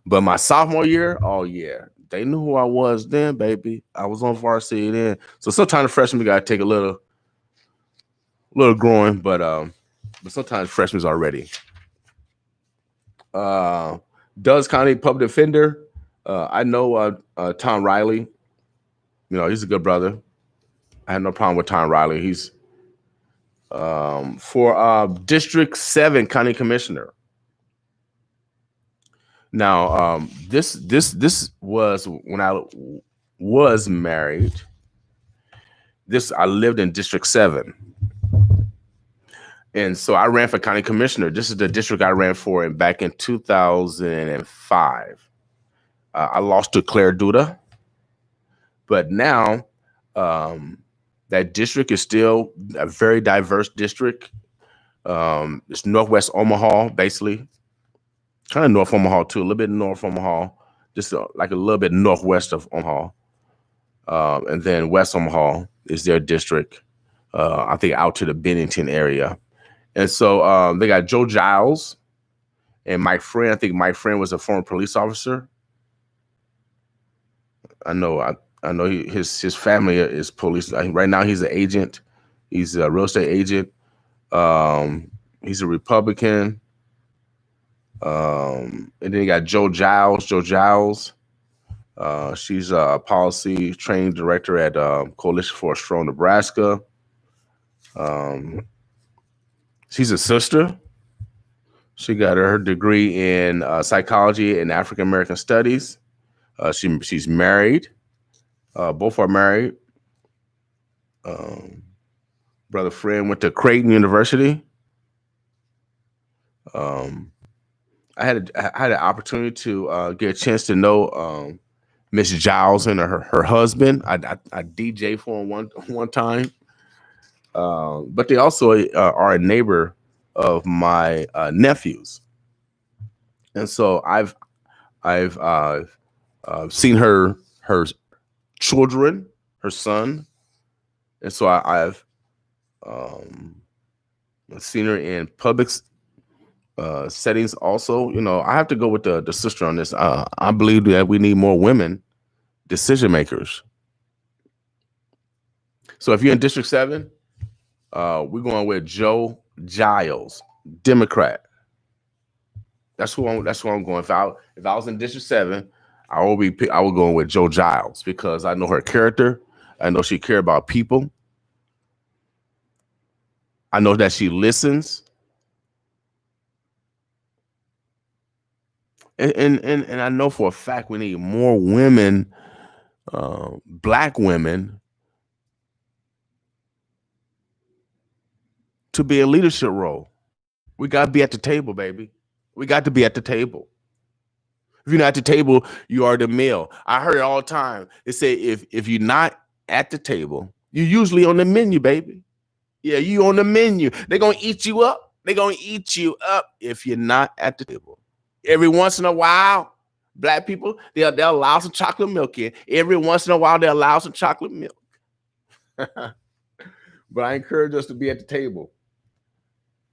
But my sophomore year, oh yeah, they knew who I was then, baby. I was on varsity then. So sometimes the freshmen got to take a little growing, but sometimes freshmen are ready. Dulles County Public Defender. I know Tom Riley. He's a good brother. I had no problem with Tom Riley. He's for District 7 County Commissioner. Now, this was when was married. I lived in District 7. And so I ran for county commissioner. This is the district I ran for back in 2005. I lost to Claire Duda, but now that district is still a very diverse district. It's Northwest Omaha, basically, kind of North Omaha too, a little bit North Omaha, just like a little bit northwest of Omaha, and then West Omaha is their district. I think out to the Bennington area, and so they got Joe Giles and Mike Friend. I think Mike Friend was a former police officer. I know his family is police. Right now, he's an agent. He's a real estate agent. He's a Republican. And then you got Joe Giles. She's a policy training director at Coalition for a Strong Nebraska. She's a sister. She got her degree in psychology and African American studies. She's married. Both are married. Brother Friend went to Creighton University. I had an opportunity to get a chance to know Miss Giles and her husband. I DJ for him one time. But they also are a neighbor of my nephews, and so I've seen her children, her son, and so I've seen her in public settings. Also, I have to go with the sister on this. I believe that we need more women decision makers. So if you're in District 7, we're going with Joe Giles, Democrat. That's who I'm going. If I was in District 7, I would go with Joe Giles because I know her character. I know she cares about people. I know that she listens. And I know for a fact we need more women, Black women, to be a leadership role. We got to be at the table, baby. We got to be at the table. If you're not at the table, you are the meal. I heard it all the time. They say if you're not at the table, you're usually on the menu, baby. Yeah, you on the menu. They're going to eat you up. They're going to eat you up if you're not at the table. Every once in a while, Black people, they'll allow some chocolate milk in. Every once in a while, they'll allow some chocolate milk. But I encourage us to be at the table,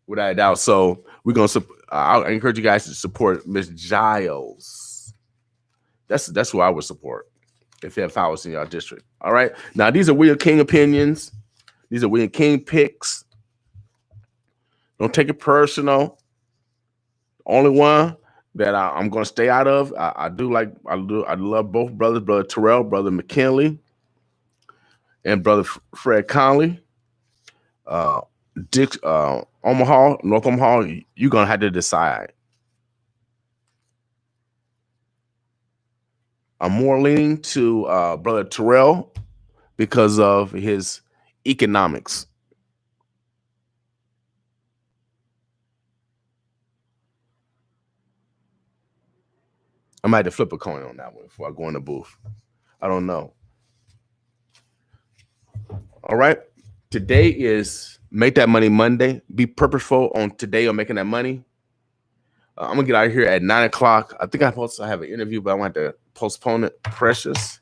without a doubt. So we're going to. I encourage you guys to support Miss Giles. That's who I would support if I was in your district. All right. Now these are William King opinions. These are William King picks. Don't take it personal. Only one that I'm going to stay out of. I love both brothers, Brother Terrell, Brother McKinley, and Brother Fred Conley. Dick, Omaha, North Omaha, you're going to have to decide. I'm more leaning to Brother Terrell because of his economics. I might have to flip a coin on that one before I go in the booth. I don't know. All right. Today is Make That Money Monday. Be purposeful on today on making that money. I'm going to get out of here at 9 o'clock. I think I'm supposed to have an interview, but I want to postpone it. Precious.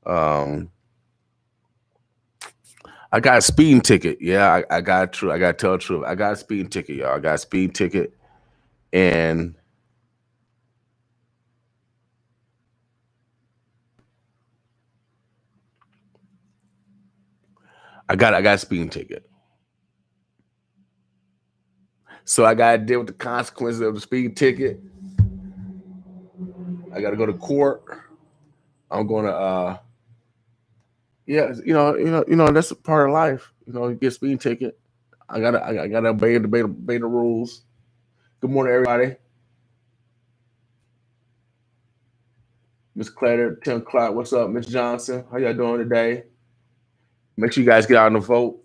I got a speeding ticket. Yeah, I got to tell the truth. I got a speeding ticket, y'all. I got a speeding ticket. And I got a speeding ticket. So I got to deal with the consequences of the speeding ticket. I got to go to court. I'm going to, that's a part of life. You get a speeding ticket. I gotta obey the rules. Good morning, everybody. Miss Clatter, Tim Clark, what's up? Miss Johnson, how y'all doing today? Make sure you guys get out and vote.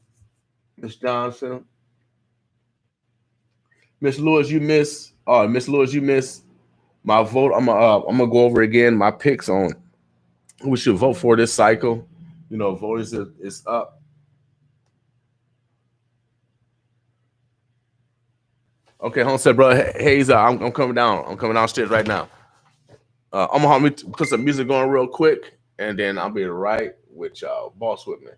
Miss Johnson. Miss Lewis, you miss. Miss Lewis, you miss my vote. I'm gonna go over again my picks on who we should vote for this cycle. You know, vote is up. Okay, home said, bro. Hayes, I'm coming down. I'm coming downstairs right now. I'm gonna put some music going real quick, and then I'll be right with y'all. Boss with me.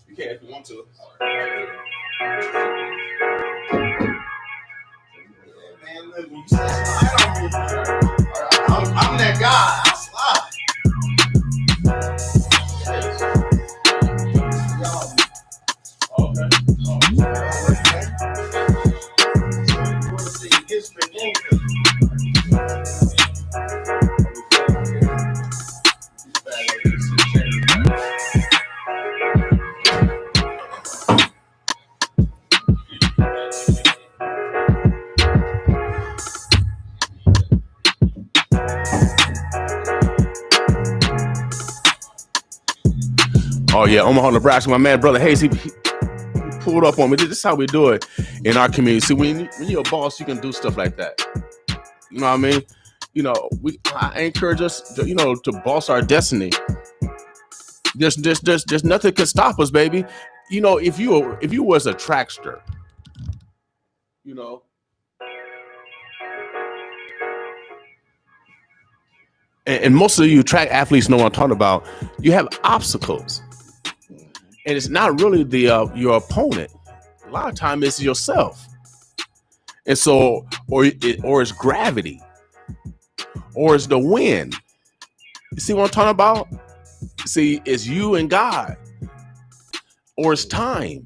You can if you want to. Man, look, when you say slide on me, I'm that guy. I slide. Okay. You want to see history game? Oh yeah, Omaha, Nebraska. My man, brother Hayes, he pulled up on me. This is how we do it in our community. See, when you're a boss, you can do stuff like that. You know what I mean? You know, I encourage us, to boss our destiny. There's nothing can stop us, baby. You know, if you was a trackster, you know, and most of you track athletes know what I'm talking about. You have obstacles. And it's not really your opponent. A lot of time it's yourself. And so, or it's gravity, or it's the wind. You see what I'm talking about? See, it's you and God, or it's time,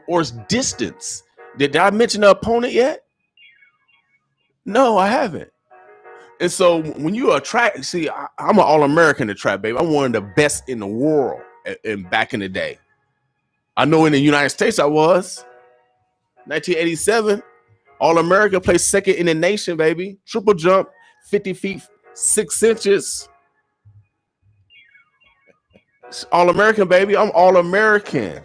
or it's distance. Did I mention the opponent yet? No, I haven't. And so when you are track, see, I'm an All-American at track, baby. I'm one of the best in the world. And back in the day, I know in the United States I was 1987 All-America, placed second in the nation, baby. Triple jump, 50 feet 6 inches. All-American, baby. I'm All-American.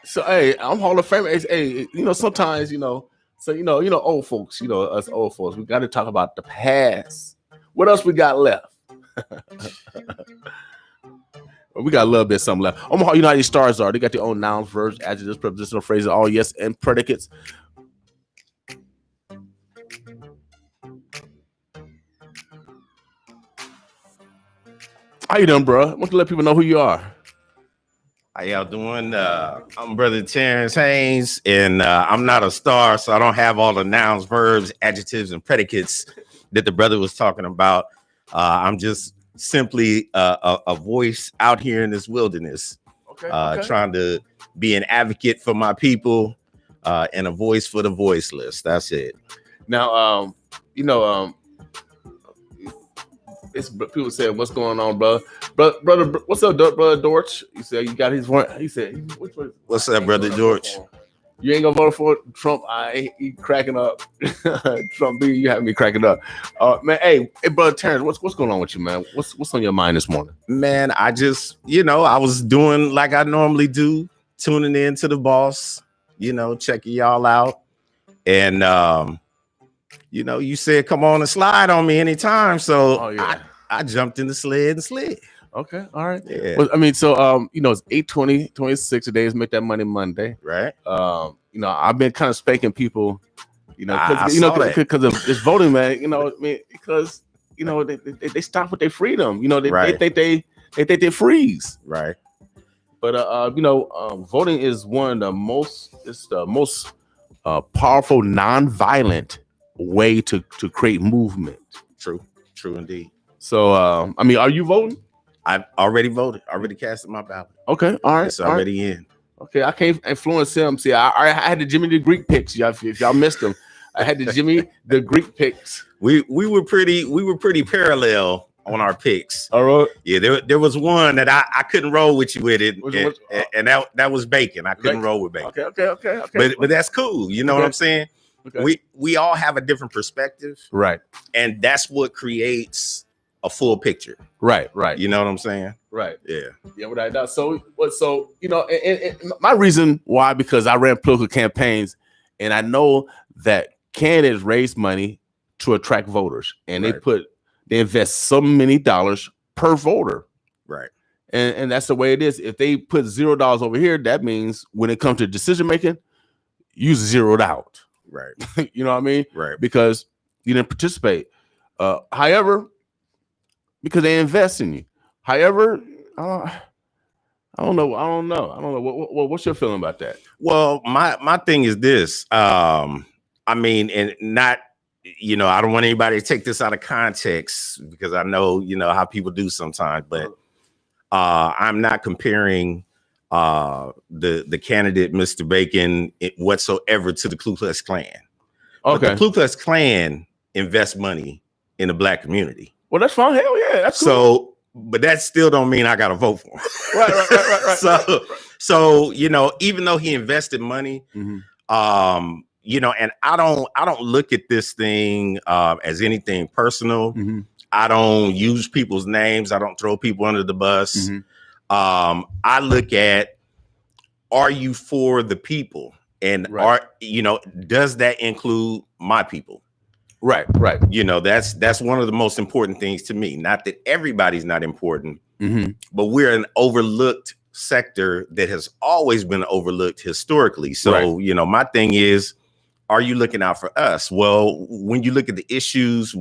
So hey, I'm Hall of Fame. Hey, sometimes old folks, us old folks, we got to talk about the past. What else we got left? We got a little bit of something left. Omaha United Stars they got their own nouns, verbs, adjectives, prepositional phrases, all yes, and predicates. How you doing, bro? I want to let people know who you are. How y'all doing? I'm Brother Terrence Haynes, and I'm not a star, so I don't have all the nouns, verbs, adjectives, and predicates that the brother was talking about. I'm just simply a voice out here in this wilderness, trying to be an advocate for my people and a voice for the voiceless. That's it. Now, it's people saying, "What's going on, brother? Brother, what's up, brother Dorch?" He said, "You got his one." He said, What's up, brother George? You ain't gonna vote for Trump? He cracking up. Trump B, you have me cracking up. Man, hey, brother Terrence, what's going on with you, man? What's on your mind this morning? Man, I just, I was doing like I normally do, tuning in to the boss, checking y'all out. And you said come on and slide on me anytime. So I jumped in the sled and slid. Okay, all right. Yeah. Well, I mean, so it's 8:20, 26 today is Make That Money Monday. Right. I've been kind of spanking people, because of this voting, man. Because they stop with their freedom. They think they freeze. Right. But voting is one of the most powerful, non-violent way to create movement. True indeed. So, are you voting? I've already voted. Already casted my ballot. Okay, all right. It's already in. Okay, I can't influence him. See, I had the Jimmy the Greek picks. If y'all missed them, I had the Jimmy the Greek picks. We were pretty parallel on our picks. All right. Yeah, there was one that I couldn't roll with you with it, and that was Bacon. I couldn't roll with Bacon. Okay. But that's cool. You know what I'm saying? Okay. We all have a different perspective, right? And that's what creates a full picture, right. You know what I'm saying? Right. Yeah. What I do. So and my reason why, because I ran political campaigns, and I know that candidates raise money to attract voters, and they invest so many dollars per voter, right? And that's the way it is. If they put $0 over here, that means when it comes to decision making, you zeroed out, right? You know what I mean? Right. Because you didn't participate. However, because they invest in you. However, I don't know. What's your feeling about that? Well, my thing is this. And not, I don't want anybody to take this out of context, because I know, how people do sometimes, but I'm not comparing the candidate, Mr. Bacon, whatsoever to the Ku Klux Klan. Okay. But the Ku Klux Klan invests money in the Black community. Well, that's fine. Hell yeah, that's cool. So, but that still don't mean I got to vote for him. Right. So even though he invested money, and I don't look at this thing as anything personal. Mm-hmm. I don't use people's names. I don't throw people under the bus. Mm-hmm. I look at, are you for the people? And does that include my people? Right. That's one of the most important things to me. Not that everybody's not important, but we're an overlooked sector that has always been overlooked historically. So, my thing is, are you looking out for us? Well, when you look at the issues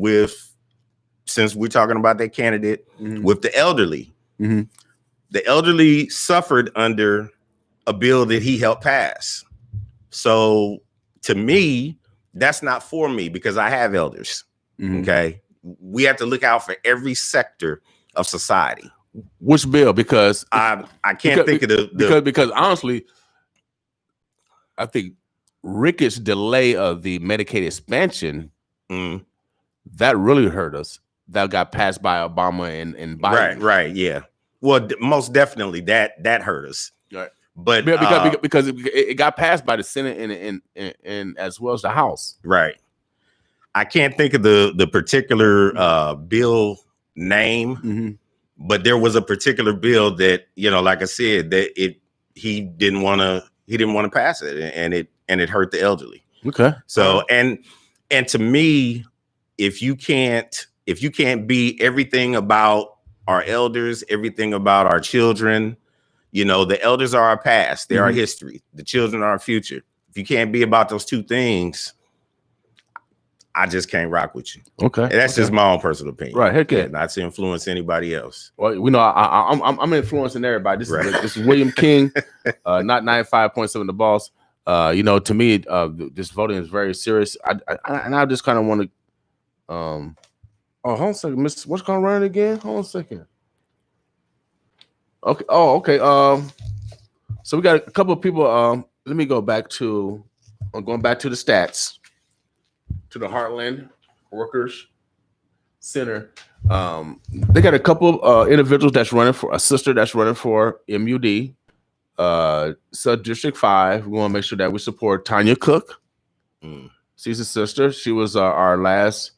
since we're talking about that candidate, with the elderly, the elderly suffered under a bill that he helped pass. So to me, that's not for me, because I have elders. Okay. We have to look out for every sector of society. Which bill? Because I can't think of the because honestly, I think Ricketts' delay of the Medicaid expansion, that really hurt us. That got passed by Obama and Biden. Right. Yeah. Well, most definitely that hurt us. Right. But because it got passed by the Senate and as well as the House. Right. I can't think of the particular bill name, but there was a particular bill that, like I said, that he didn't want to pass it, and it hurt the elderly. Okay. So and to me, if you can't be everything about our elders, everything about our children, the elders are our past, they're our history. The children are our future. If you can't be about those two things, I just can't rock with you. Okay. And that's just my own personal opinion. Right. Heck yeah. Not to influence anybody else. Well, we know I'm influencing everybody. This is William King, not 95.7 The Boss. To me, this voting is very serious. I just kind of want to. Hold on a second, Miss. What's going to run again? Hold on a second. Okay. Oh, okay. So we got a couple of people. Let me go back to. I'm going back to the stats. To the Heartland workers. center. They got a couple of individuals that's running for a sister that's running for MUD, Sub District 5. We want to make sure that we support Tanya Cook. She's a sister. She was our last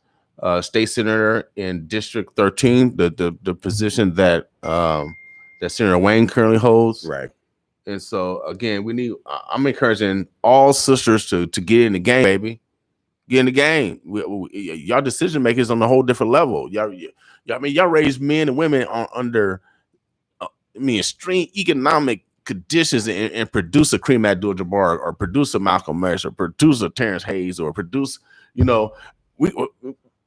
state senator in District 13, the position that that Senator Wayne currently holds. Right. And so again, I'm encouraging all sisters to get in the game, baby. Get in the game. Y'all decision makers on a whole different level. Y'all raise men and women under extreme economic conditions and produce a Kareem Abdul-Jabbar or produce a Malcolm X or produce a Terrence Hayes or produce, we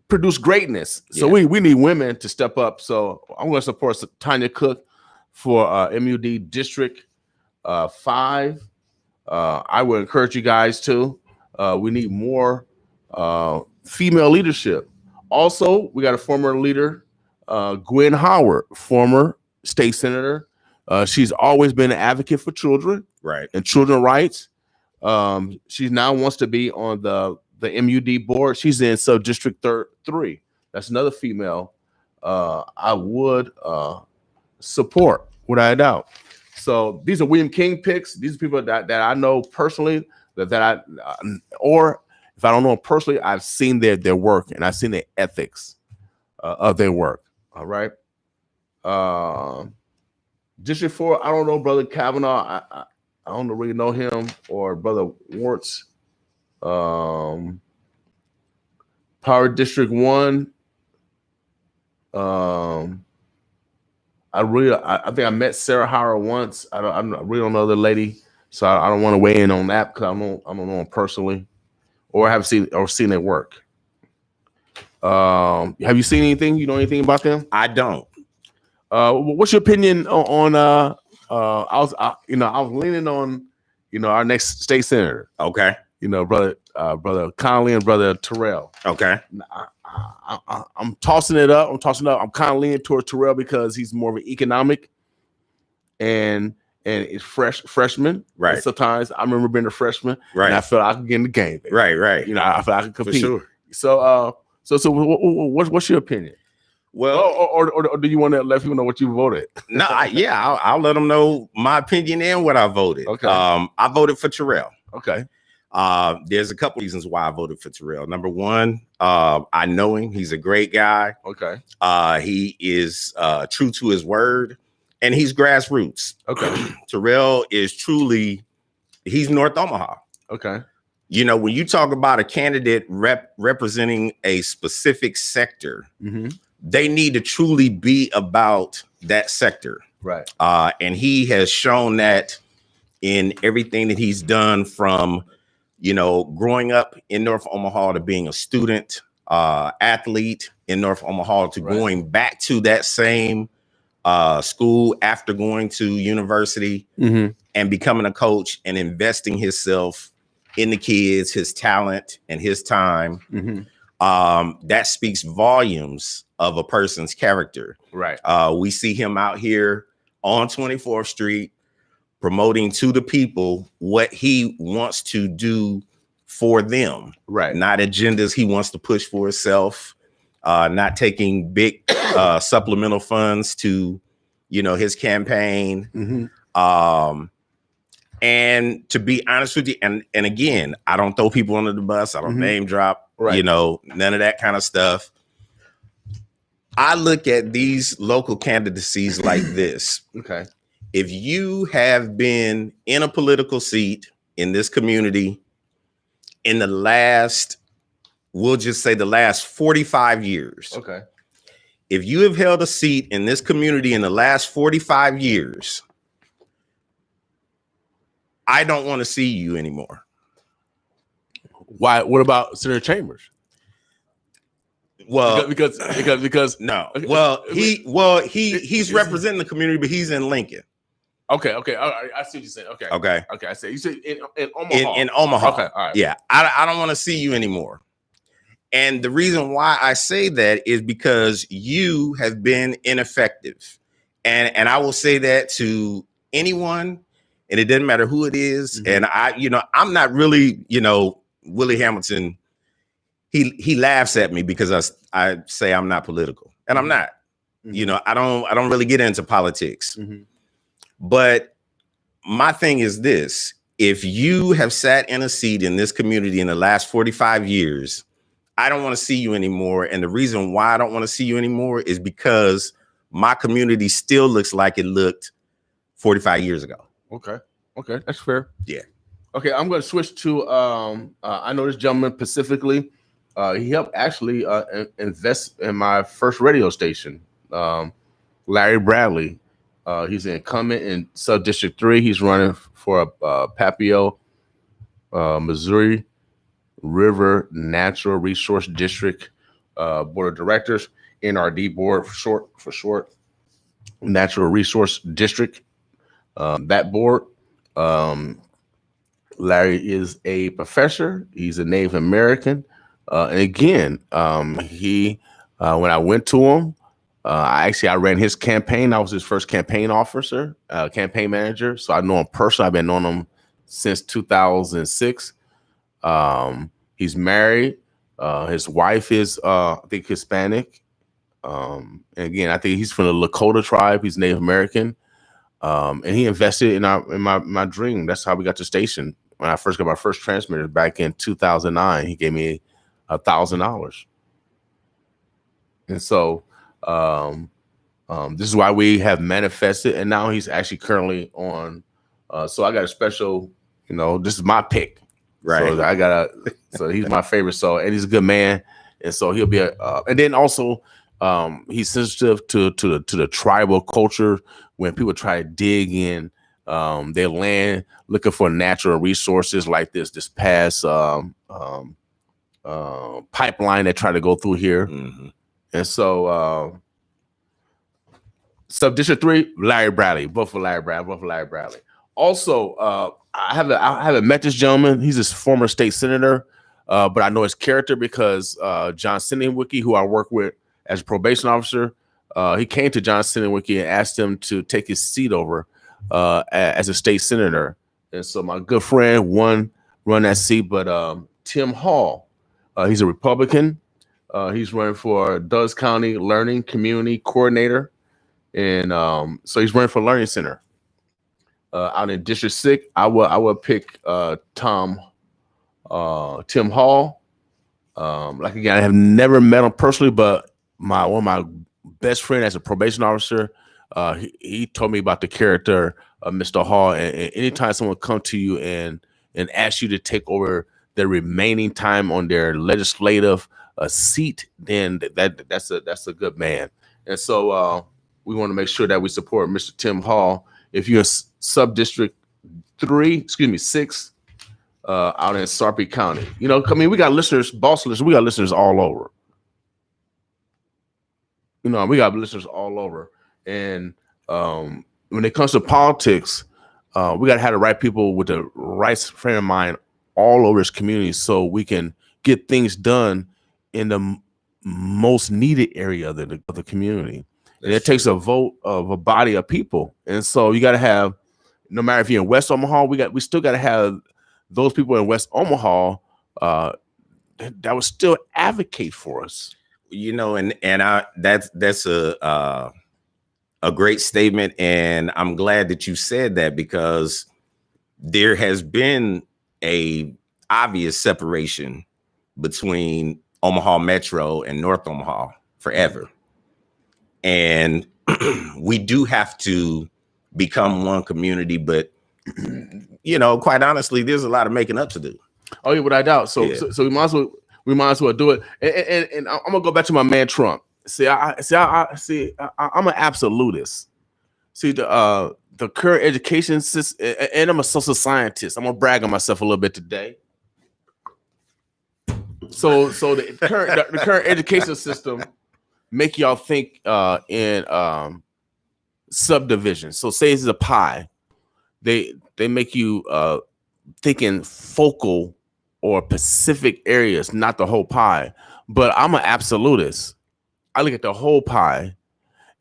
produce greatness. So we need women to step up. So I'm going to support Tanya Cook for MUD District 5. I would encourage you guys to. We need more female leadership. Also, we got a former leader, Gwen Howard, former state senator. She's always been an advocate for children, right, and children's rights. She now wants to be on the MUD board. She's in Sub District 3. That's another female I would support without a doubt. So these are William King picks. These are people that I know personally, or if I don't know them personally, I've seen their work and I've seen the ethics of their work. All right. District 4, I don't know Brother Kavanaugh. I don't really know him, or Brother Warts. Power District 1. I think I met Sarah Howard once. I really don't know the lady, so I don't want to weigh in on that because I don't know them personally, or have seen their work. Have you seen anything? You know anything about them? I don't. What's your opinion on I was leaning on our next state senator. Okay. Brother Conley and Brother Terrell. Okay. I'm tossing it up. I'm kind of leaning toward Terrell because he's more of an economic and it's freshman. Right. And sometimes I remember being a freshman. Right. And I felt I could get in the game. Baby. Right. I felt I could compete. For sure. So what's your opinion? Well, or do you want to let people know what you voted? No, I'll let them know my opinion and what I voted. Okay. I voted for Terrell. Okay. There's a couple reasons why I voted for Terrell. Number one, I know him. He's a great guy. Okay. He is true to his word, and he's grassroots. Okay. Terrell is he's North Omaha. Okay. When you talk about a candidate representing a specific sector, they need to truly be about that sector. Right. And he has shown that in everything that he's done, from growing up in North Omaha to being a student athlete in North Omaha to going back to that same school after going to university and becoming a coach and investing himself in the kids, his talent and his time. That speaks volumes of a person's character. Right. We see him out here on 24th Street promoting to the people what he wants to do for them. Right. Not agendas he wants to push for himself, not taking big supplemental funds to, his campaign. And to be honest with you, and again, I don't throw people under the bus. I don't name drop, none of that kind of stuff. I look at these local candidacies like this. Okay. If you have been in a political seat in this community in the last, we'll just say the last 45 years. Okay. If you have held a seat in this community in the last 45 years, I don't want to see you anymore. Why? What about Senator Chambers? Well, because no. Well, he's representing the community, but he's in Lincoln. Okay. I see what you're saying. Okay. I see. You said in Omaha. In Omaha. Okay. All right. Yeah. I don't want to see you anymore. And the reason why I say that is because you have been ineffective. And I will say that to anyone, and it doesn't matter who it is. And I'm not really, Willie Hamilton he laughs at me because I say I'm not political, and I'm not. You know, I don't really get into politics. But my thing is this: if you have sat in a seat in this community in the last 45 years, I don't want to see you anymore. And the reason why I don't want to see you anymore is because my community still looks like it looked 45 years ago. Okay, that's fair. Yeah. Okay, I'm going to switch to I know this gentleman specifically. He helped actually invest in my first radio station. Larry Bradley. He's an incumbent in Sub District 3. He's running for Papio, Missouri River Natural Resource District Board of Directors, NRD Board for short, Natural Resource District. That board. Larry is a professor. He's a Native American. And again, he when I went to him, I ran his campaign. I was his first campaign officer, campaign manager. So I know him personally. I've been knowing him since 2006. He's married. His wife is, I think, Hispanic. And again, I think he's from the Lakota tribe. He's Native American. And he invested in my dream. That's how we got the station. When I first got my first transmitter back in 2009, he gave me $1,000. And so this is why we have manifested. And now he's actually currently on. So I got a special, this is my pick. Right. So so he's my favorite. So, and he's a good man. And so he'll be and then also he's sensitive to the tribal culture. When people try to dig in their land, looking for natural resources like this past pipeline that tried to go through here. And so Sub District 3, Larry Bradley, both for Larry Bradley. Also, I haven't met this gentleman. He's a former state senator, but I know his character because John Sinenwicki, who I work with as a probation officer, he came to John Sinenwicki and asked him to take his seat over as a state senator. And so my good friend run that seat, but Tim Hall, he's a Republican. He's running for Dulles County Learning Community Coordinator. And so he's running for Learning Center. Out in District 6, I would pick Tim Hall. Like again, I have never met him personally, but one of my best friend as a probation officer, he told me about the character of Mr. Hall. And anytime someone come to you and ask you to take over the remaining time on their legislative seat, then that's a good man. And so we want to make sure that we support Mr. Tim Hall. If you're Sub District 6, out in Sarpy County, we got listeners, boss listeners, we got listeners all over. We got listeners all over. And when it comes to politics, we got to have the right people with the right frame of mind all over this community so we can get things done in the most needed area of the community. And it takes a vote of a body of people. And so you got to have, no matter if you're in West Omaha, we still got to have those people in West Omaha that will still advocate for us. That's a great statement. And I'm glad that you said that because there has been a obvious separation between Omaha Metro and North Omaha forever. And we do have to become one community, but quite honestly, there's a lot of making up to do. Oh yeah, without doubt. So we might as well do it. And I'm gonna go back to my man Trump. I'm an absolutist. See the current education system, and I'm a social scientist. I'm gonna brag on myself a little bit today. So the current education system make y'all think in subdivision. So say this is a pie. They make you think in focal or specific areas, not the whole pie. But I'm an absolutist. I look at the whole pie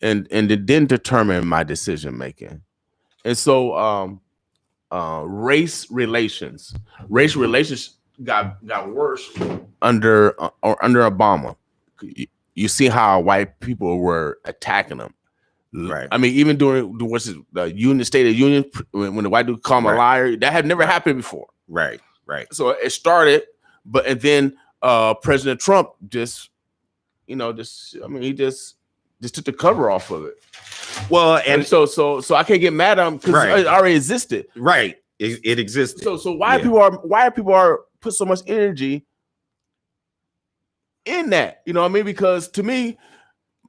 and it didn't determine my decision making. And so race relations got worse under Obama. You see how white people were attacking him. Right. I mean, even during the State of the Union, when the white dude called him a liar, that had never happened before. Right. So it started, and then President Trump he just took the cover off of it. Well, and so I can't get mad at him because it already existed. Right. It existed. So why people are put so much energy in that? You know what I mean? Because to me,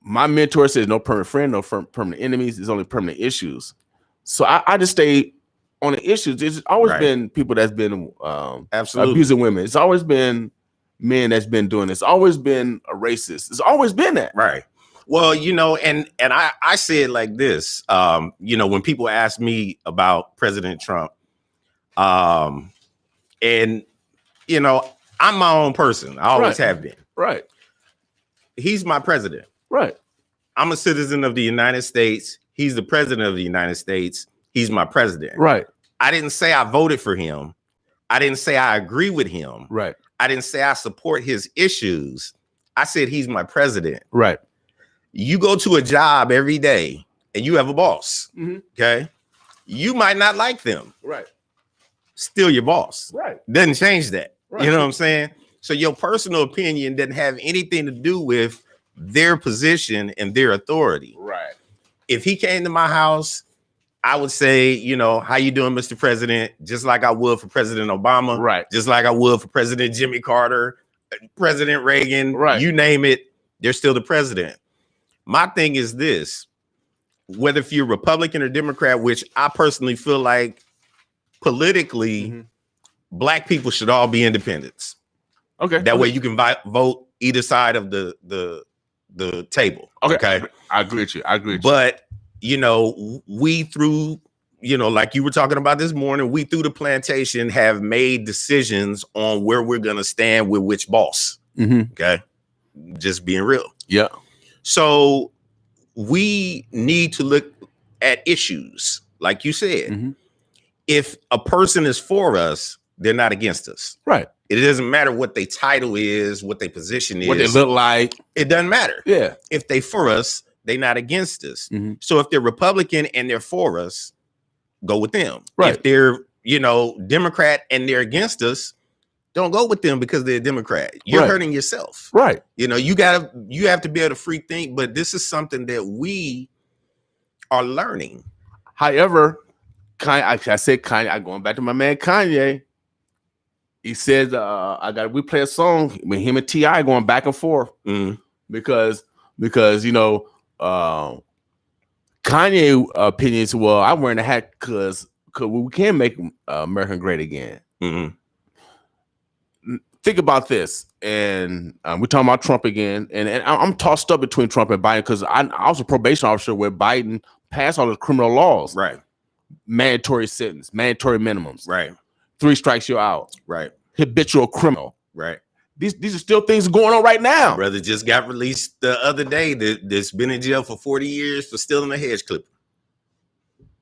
my mentor says no permanent friend, no permanent enemies. There's only permanent issues. So I just stay on the issues. There's always been people that's been absolutely abusing women. It's always been men that's been doing this. It's always been a racist. It's always been that. Right. Well, and I say it like this. When people ask me about President Trump, I'm my own person. I always have been. Right. He's my president. Right. I'm a citizen of the United States. He's the president of the United States. He's my president. Right. I didn't say I voted for him. I didn't say I agree with him. Right. I didn't say I support his issues. I said he's my president. Right. You go to a job every day and you have a boss. Mm-hmm. Okay. You might not like them. Right. Still your boss. Right. Doesn't change that. Right. You know what I'm saying? So your personal opinion doesn't have anything to do with their position and their authority. Right. If he came to my house, I would say, how you doing, Mr. President? Just like I would for President Obama. Right. Just like I would for President Jimmy Carter, President Reagan. Right. You name it, they're still the president. My thing is this, whether if you're Republican or Democrat, which I personally feel like politically, black people should all be independents. Okay. That way you can vote either side of the table. Okay. I agree with you. But, we through, like you were talking about this morning, we through the plantation have made decisions on where we're going to stand with which boss. Mm-hmm. Okay. Just being real. Yeah. So we need to look at issues, like you said. Mm-hmm. If a person is for us, they're not against us. Right. It doesn't matter what their title is, what their position is, what they look like. It doesn't matter. Yeah. If they for us, they're not against us. Mm-hmm. So if they're Republican and they're for us, go with them. Right. If they're, Democrat and they're against us, don't go with them because they're a Democrat. You're hurting yourself. Right. You have to be able to free think, but this is something that we are learning. However, I'm going back to my man Kanye. He says, we play a song with him and T.I. going back and forth because Kanye opinions. Well, I'm wearing a hat because we can make America great again. Mm-hmm. Think about this, and we're talking about Trump again, and I'm tossed up between Trump and Biden because I was a probation officer where Biden passed all the criminal laws, right? Mandatory sentence, mandatory minimums, right? 3 strikes you're out, right? Habitual criminal, right? These are still things going on right now. Brother just got released the other day that's been in jail for 40 years for stealing a hedge clipper.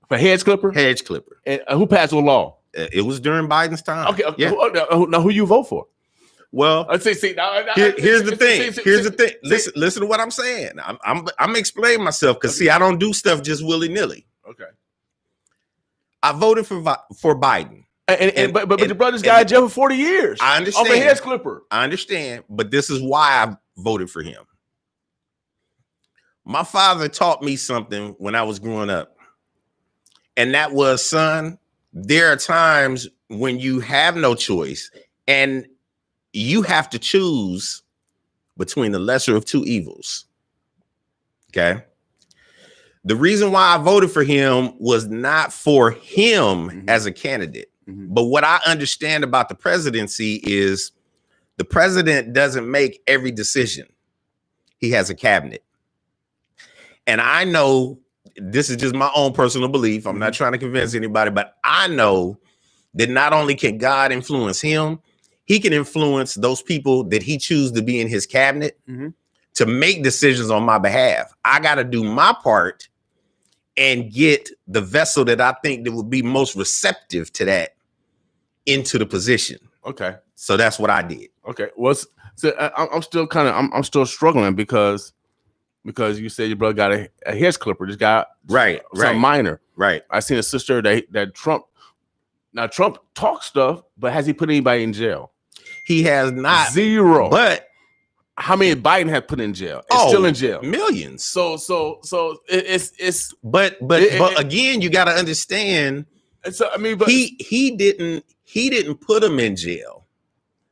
For hedge clipper? Hedge clipper. And who passed the law? It was during Biden's time. Okay. Yeah. Now who you vote for? Well, here's the thing. Listen to what I'm saying. I'm explaining myself because I don't do stuff just willy-nilly. Okay. I voted for Biden. But your brother's got in jail for 40 years. I understand. Off a hedge clipper. I understand, but this is why I voted for him. My father taught me something when I was growing up. And that was, son, there are times when you have no choice and you have to choose between the lesser of two evils. Okay. The reason why I voted for him was not for him as a candidate. But what I understand about the presidency is the president doesn't make every decision. He has a cabinet. And I know this is just my own personal belief. I'm not trying to convince anybody, but I know that not only can God influence him, he can influence those people that he chooses to be in his cabinet to make decisions on my behalf. I got to do my part and get the vessel that I think that would be most receptive to that into the position. Okay. So that's what I did. Okay. Well, I'm still I'm still struggling because you said your brother got a hair clipper. Just got something minor. Right. I seen a sister that Trump talks stuff, but has he put anybody in jail? He has not. Zero. But how many Biden had put in jail? It's still in jail. Millions. So it's but again, you got to understand. So I mean, but he didn't put them in jail,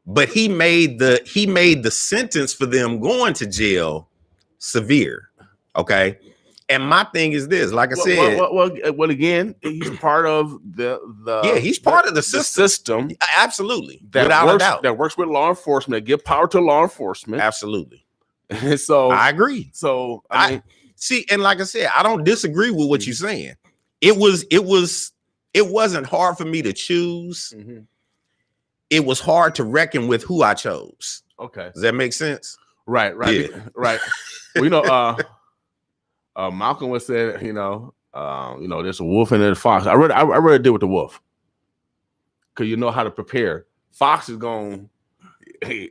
but he made the sentence for them going to jail severe. Okay. And my thing is this, like I said, well, again, he's part of he's part of the system. Absolutely, without a doubt, that works with law enforcement, that give power to law enforcement. Absolutely. So I agree. So I mean, see, and like I said, I don't disagree with what you're saying. It wasn't hard for me to choose. Mm-hmm. It was hard to reckon with who I chose. Okay, does that make sense? Right. Yeah. Right. Well, Malcolm was saying, there's a wolf and a fox. I really did with the wolf, because you know how to prepare. Fox is going, he's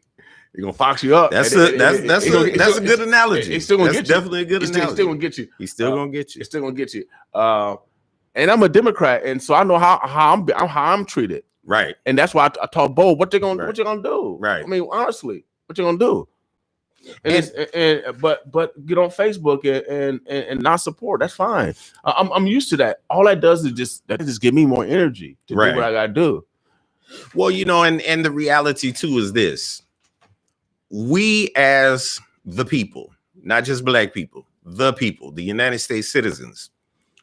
gonna fox you up. That's a good analogy. It's still gonna get you. Definitely a good analogy. It's still gonna get you. He's still gonna get you. It's still gonna get you. And I'm a Democrat, and so I know how I'm treated. Right. And that's why I told Bo what you gonna do. Right. I mean, honestly, what you gonna do? But get on Facebook and not support. That's fine. I'm used to that. All that does is just give me more energy to do what I gotta do. Well, and the reality too is this: we as the people, not just black people, the United States citizens,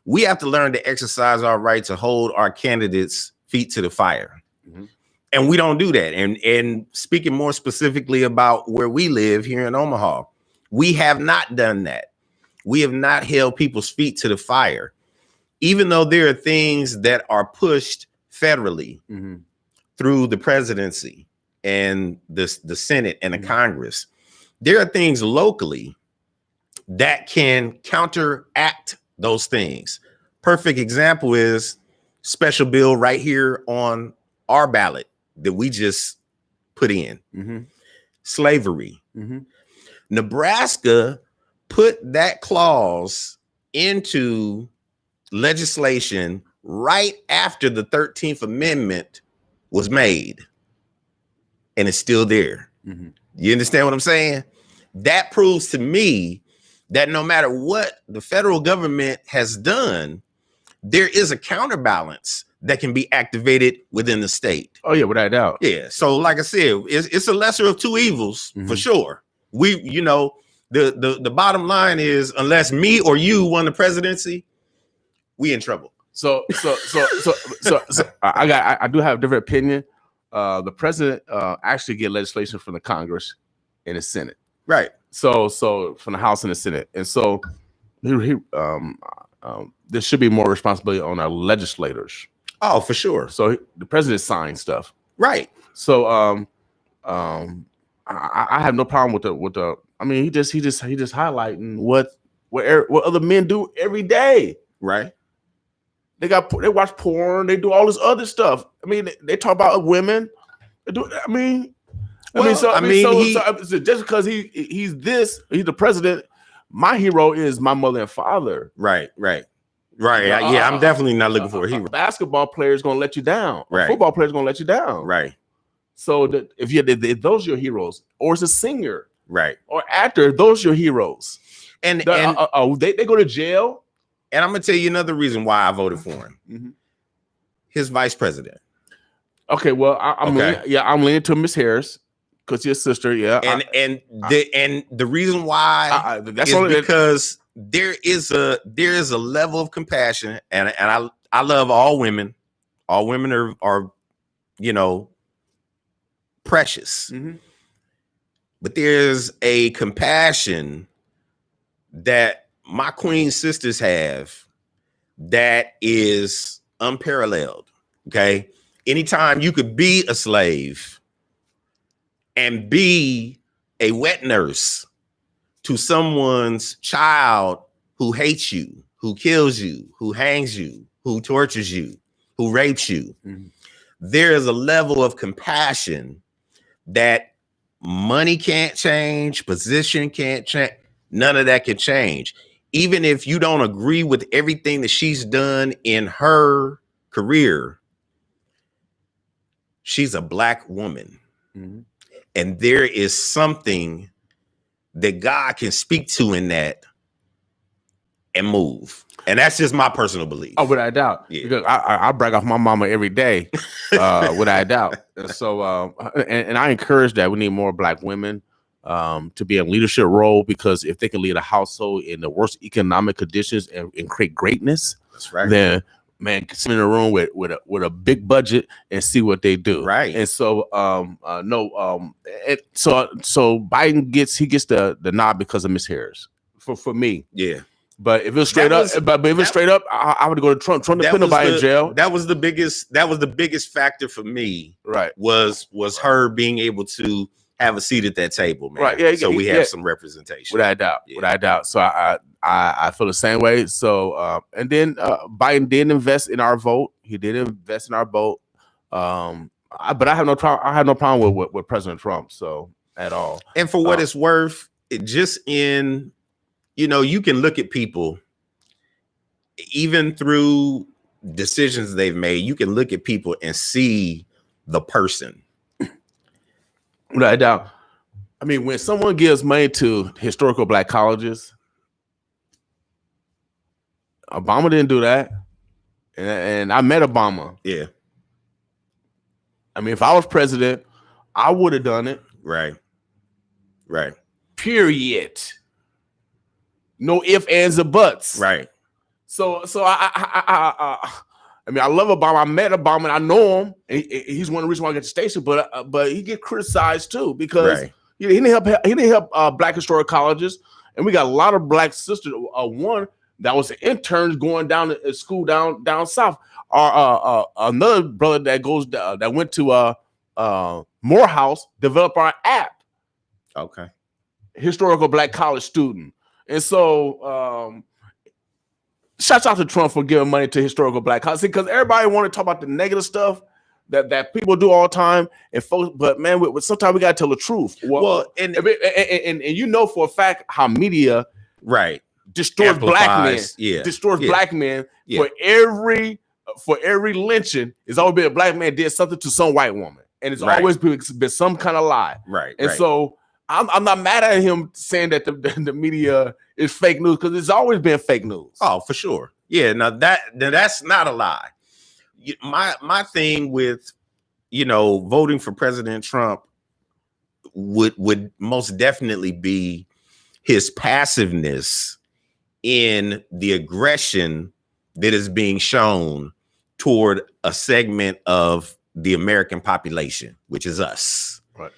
we have to learn to exercise our right to hold our candidates' feet to the fire. Mm-hmm. And we don't do that. And speaking more specifically about where we live here in Omaha, we have not done that. We have not held people's feet to the fire, even though there are things that are pushed federally through the presidency and the Senate and the Congress. There are things locally that can counteract those things. Perfect example is special bill right here on our ballot that we just put in. Slavery. Nebraska put that clause into legislation right after the 13th Amendment was made, and it's still there. You understand what I'm saying? That proves to me that no matter what the federal government has done, there is a counterbalance that can be activated within the state. Oh yeah, without a doubt. Yeah. So like I said, it's a lesser of two evils for sure. We, the bottom line is, unless me or you won the presidency, we in trouble. So I do have a different opinion. The president actually get legislation from the Congress and the Senate. Right. So from the House and the Senate, and so there should be more responsibility on our legislators. Oh, for sure. So the president signed stuff. Right. So I have no problem with the. I mean, he just highlighting what other men do every day. Right. They watch porn. They do all this other stuff. I mean, they talk about women. So just because he's the president. My hero is my mother and father. Right. Yeah, I'm definitely not looking for a hero. A basketball player is going to let you down. Right. A football player is going to let you down. Right. So if those are your heroes, or it's a singer, right, or actor, those are your heroes. And they go to jail. And I'm gonna tell you another reason why I voted for him. His vice president. Okay, well, I'm leaning to Miss Harris because your sister. Yeah, and the reason why is because there is a level of compassion, and I love all women. All women are precious, but there's a compassion that my queen sisters have that is unparalleled. Okay, anytime you could be a slave and be a wet nurse to someone's child who hates you, who kills you, who hangs you, who tortures you, who rapes you. there is a level of compassion that money can't change, position can't change, none of that can change. Even if you don't agree with everything that she's done in her career, she's a Black woman. Mm-hmm. And there is something that God can speak to in that and move. And that's just my personal belief. Oh, without a doubt. Yeah. Because I brag off my mama every day, without a doubt. So, and I encourage that we need more Black women to be in leadership role, because if they can lead a household in the worst economic conditions and create greatness, that's right. Then man, sit in a room with a big budget and see what they do. Right. And so, so Biden gets the nod because of Miss Harris for me. Yeah. But if it's straight up, I would go to Trump. Trump didn't put nobody in jail. That was the biggest factor for me. Right. Was her being able to have a seat at that table, man. Right. Yeah. So we have some representation. Without a doubt. Yeah. Without a doubt. So I feel the same way. So and then Biden did invest in our vote. He did invest in our vote. But I have no problem with President Trump. So at all. And for what it's worth, you can look at people, even through decisions they've made, you can look at people and see the person. Without a doubt. I mean, when someone gives money to historical Black colleges, Obama didn't do that. And I met Obama. Yeah. I mean, if I was president, I would have done it. Right. Right. Period. No ifs, ands, or buts. Right. So I mean, I love Obama. I met Obama and I know him. And he's one of the reasons why I get the station, but he get criticized too, because he didn't help Black historic colleges, and we got a lot of Black sisters. One that was an intern going down to school down south. Another brother that went to Morehouse developed our app. Okay. Historical Black college student. And so, shouts out to Trump for giving money to historical Black colleges, because everybody want to talk about the negative stuff that people do all the time, and folks. But man, sometimes we gotta tell the truth. Well, and you know for a fact how media distorts Black men, Black men. For every lynching, it's always been a Black man did something to some white woman, and it's always been some kind of lie. Right. And so I'm not mad at him saying that the media is fake news, because it's always been fake news. Oh, for sure. Yeah. Now that's not a lie. My thing with voting for President Trump would most definitely be his passiveness in the aggression that is being shown toward a segment of the American population, which is us. Right.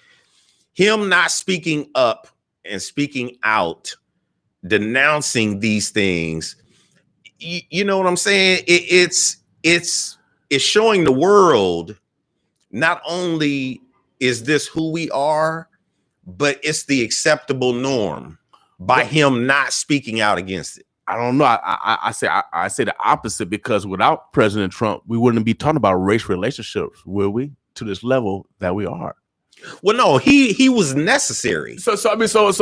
Him not speaking up and speaking out, denouncing these things, you know what I'm saying? It's showing the world not only is this who we are, but it's the acceptable norm by him not speaking out against it. I don't know. I say the opposite, because without President Trump, we wouldn't be talking about race relationships, will we? To this level that we are. Well, no, he was necessary. So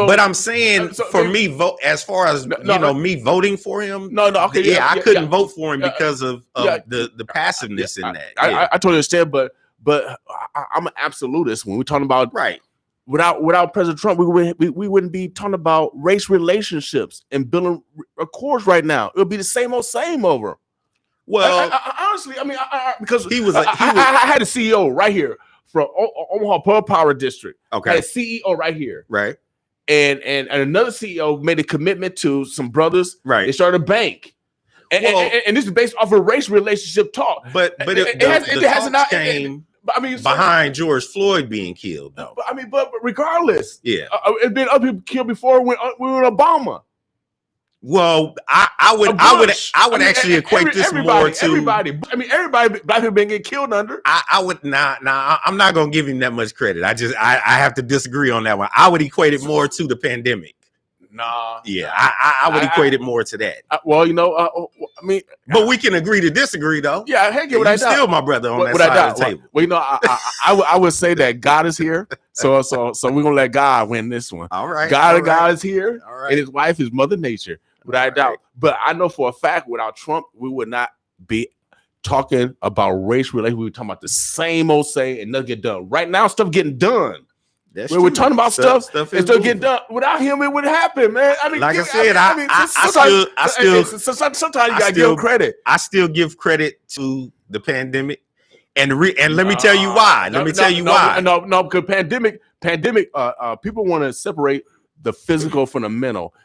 but I'm saying me, as far as me voting for him. No, okay, I couldn't vote for him because of the passiveness in that. I totally understand, but I'm an absolutist when we're talking about Without President Trump, we wouldn't be talking about race relationships and building accords right now. It would be the same over. Well, honestly, I mean, because I had a CEO right here from Omaha Public Power District. Okay, I had a CEO right here. Right, and another CEO made a commitment to some brothers. Right, they started a bank. And this is based off of race relationship talk. But it hasn't came. I mean, behind George Floyd being killed, though. But regardless, it's been other people killed before when we were Obama. Well, I would actually equate this more to everybody. I mean, everybody, Black people been getting killed under. I would not. I'm not gonna give him that much credit. I have to disagree on that one. I would equate it more to the pandemic. Nah. Yeah, I would equate it more to that. Well, you know, I mean, but we can agree to disagree, though. Yeah, heck, yeah, you still my brother on that side of the table. Well, you know, I would say that God is here, so we're gonna let God win this one. All right, God is here, all right. and His wife is Mother Nature, without a doubt. But I know for a fact, without Trump, we would not be talking about race relations. We were talking about the same old say and nothing get done. Right now, stuff getting done. We're talking about stuff and still getting done. Without him, it would happen, man. I mean, like I said, sometimes you gotta give credit. I still give credit to the pandemic, and let me tell you why. No, because pandemic. People want to separate the physical from the mental.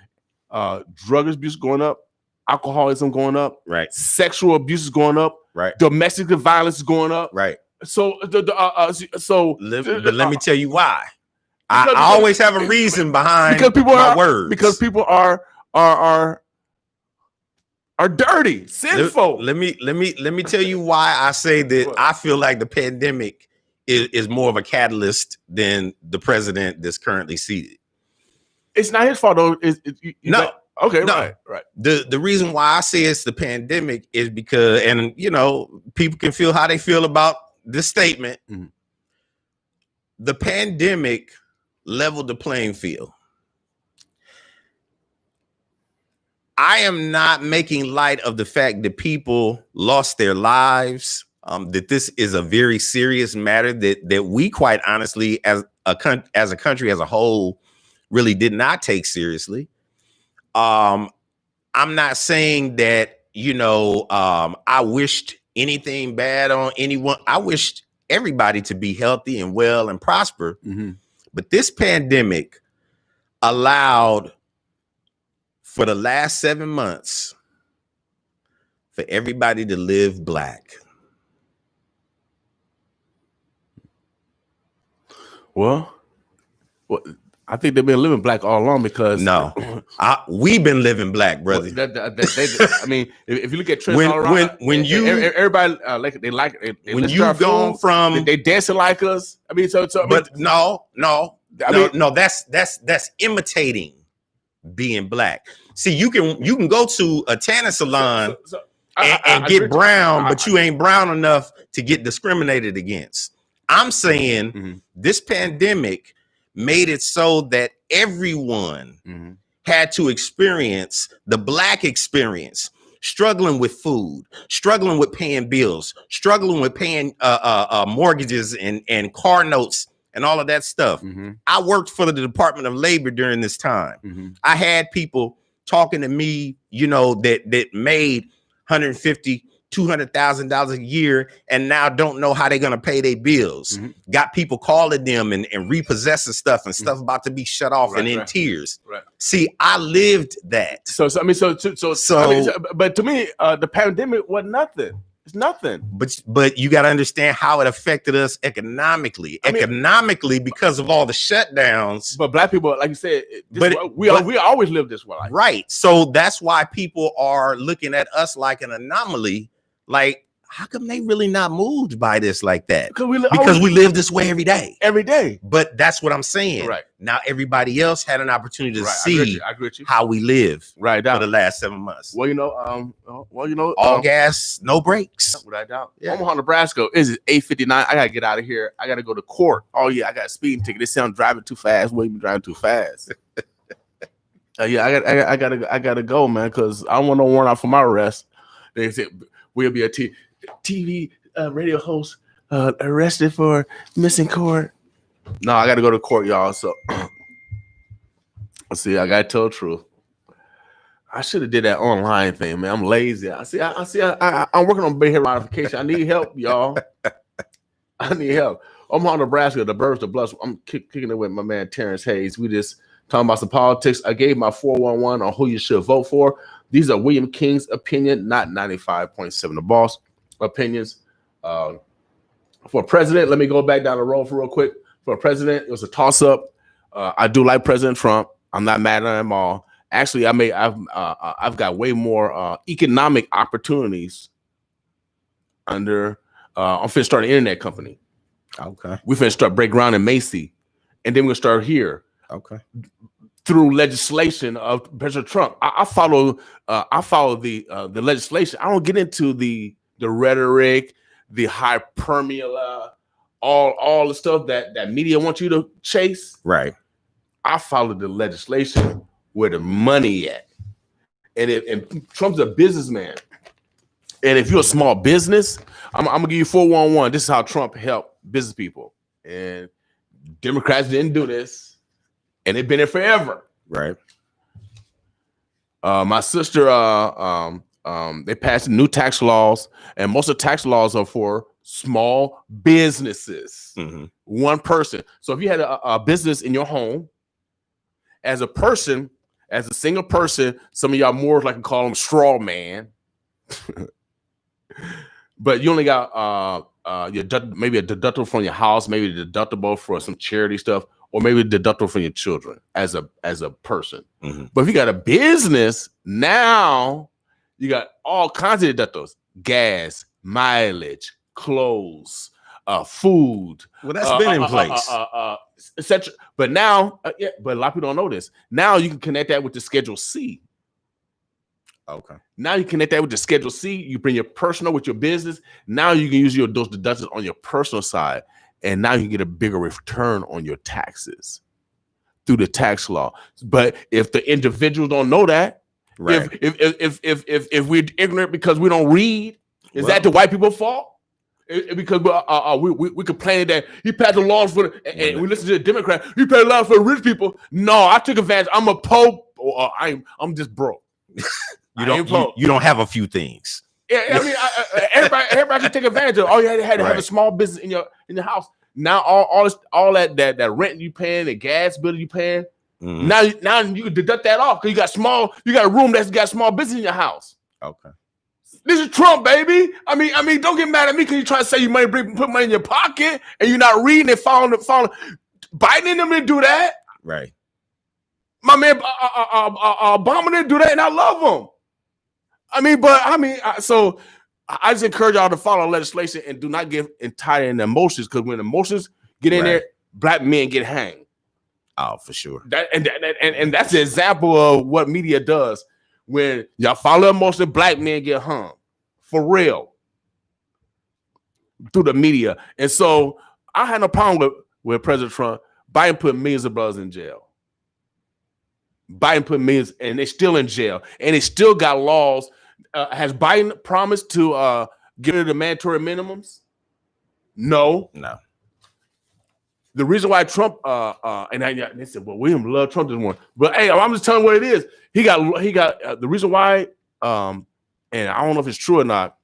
Drug abuse going up, alcoholism going up, right? Sexual abuse is going up, right? Domestic violence is going up, right? So, but let me tell you why. I always have a reason behind my words. Because people are dirty, sinful. Let me tell you why I say that. I feel like the pandemic is more of a catalyst than the president that's currently seated. It's not his fault, though. No. Okay, no. Right. The reason why I say it's the pandemic is because, and you know, people can feel how they feel about this statement. Mm-hmm. The pandemic leveled the playing field. I am not making light of the fact that people lost their lives, that this is a very serious matter that we quite honestly, as a country as a whole, really did not take seriously. I'm not saying that, you know, I wished anything bad on anyone. I wished everybody to be healthy and well and prosper. Mm-hmm. But this pandemic allowed for the last 7 months for everybody to live black. Well, I think they've been living black all along because we've been living black, brother. I mean, if you look at trends all around, when everybody when you've gone from they dancing like us. I mean, that's imitating being black. See, you can go to a tanning salon and get brown, but you ain't brown enough to get discriminated against. I'm saying this pandemic made it so that everyone had to experience the black experience, struggling with food, struggling with paying bills, struggling with paying mortgages and car notes and all of that stuff. I worked for the Department of Labor during this time. I had people talking to me, you know, that made $150,000, $200,000 a year and now don't know how they're going to pay their bills. Got people calling them and repossessing stuff and stuff about to be shut off and in tears. Right. See, I lived that. But to me, the pandemic was nothing. It's nothing. But you got to understand how it affected us economically. Because of all the shutdowns. But black people, like you said, we always lived this way. Right. So that's why people are looking at us like an anomaly. Like, how come they really not moved by this like that? Because we live this way every day. Every day. But that's what I'm saying. Right. Now everybody else had an opportunity to see how we live for the last 7 months. Well, all gas, no brakes. Without a doubt. Yeah. Omaha, Nebraska. Is it 8:59? I gotta get out of here. I gotta go to court. Oh yeah, I got a speeding ticket. They say I'm driving too fast. Well, you driving too fast. I gotta go, man, because I don't want no warrant out for my arrest. They said we'll be a TV radio host arrested for missing court. No, I got to go to court, y'all. So, see, I got to tell the truth. I should have did that online thing, man. I'm lazy. I'm working on behavior modification. I need help, y'all. I need help. Omaha, Nebraska, the birds, the bloods. I'm kicking it with my man Terrence Hayes. We just talking about some politics. I gave my 411 on who you should vote for. These are William King's opinion, not 95.7 The Boss opinions. For president, let me go back down the road for real quick. For president, it was a toss-up. I do like President Trump. I'm not mad at him all. Actually, I've got way more economic opportunities under. I'm finna start an internet company. Okay. We finna start break ground in Macy, and then we're gonna start here. Okay. through legislation of President Trump. I follow the legislation. I don't get into the rhetoric, the hyperbole, all the stuff that media wants you to chase. Right. I follow the legislation where the money at. And Trump's a businessman. And if you're a small business, I'm gonna give you 411. This is how Trump helped business people. And Democrats didn't do this, and they've been there forever. Right. My sister, they passed new tax laws, and most of the tax laws are for small businesses. Mm-hmm. One person. So if you had a business in your home, as a person, as a single person, some of y'all more like to call them straw man. But you only got maybe a deductible from your house, maybe a deductible for some charity stuff, or maybe a deductible for your children as a person. Mm-hmm. But if you got a business, now you got all kinds of deductibles: gas, mileage, clothes, food. Well, that's been in place. Etc. But now, but a lot of people don't know this. Now you can connect that with the Schedule C. Okay. Now you connect that with the Schedule C. You bring your personal with your business. Now you can use those deductions on your personal side, and now you can get a bigger return on your taxes through the tax law. But if the individuals don't know that, right? If we're ignorant because we don't read, is that the white people's fault? Because we complain that he passed the laws for and we listen to the Democrat. He passed the laws for the rich people. No, I took advantage. I'm a pope, or I'm just broke. You don't have a few things. Yeah, I mean, everybody can take advantage of it. All you had to have a small business in your house. Now all that rent you paying, the gas bill you paying. Mm-hmm. Now you can deduct that off because you got a room that's got small business in your house. Okay. This is Trump, baby. I mean, don't get mad at me because you try to say you money, put money in your pocket, and you're not reading and following. Biden didn't even do that. Right. My man, Obama didn't do that, and I love him. So I just encourage y'all to follow legislation and do not get entitled in emotions, because when emotions get in there, black men get hanged. Oh, for sure. And that's the example of what media does. When y'all follow emotion, black men get hung. For real. Through the media. And so I had no problem with President Trump. Biden put millions of brothers in jail. Biden put millions, and they're still in jail. And they still got laws. Has Biden promised to get rid of the mandatory minimums? No. The reason why Trump they said, well, William loved Trump this one. But hey, I'm just telling you what it is. He got the reason why, and I don't know if it's true or not,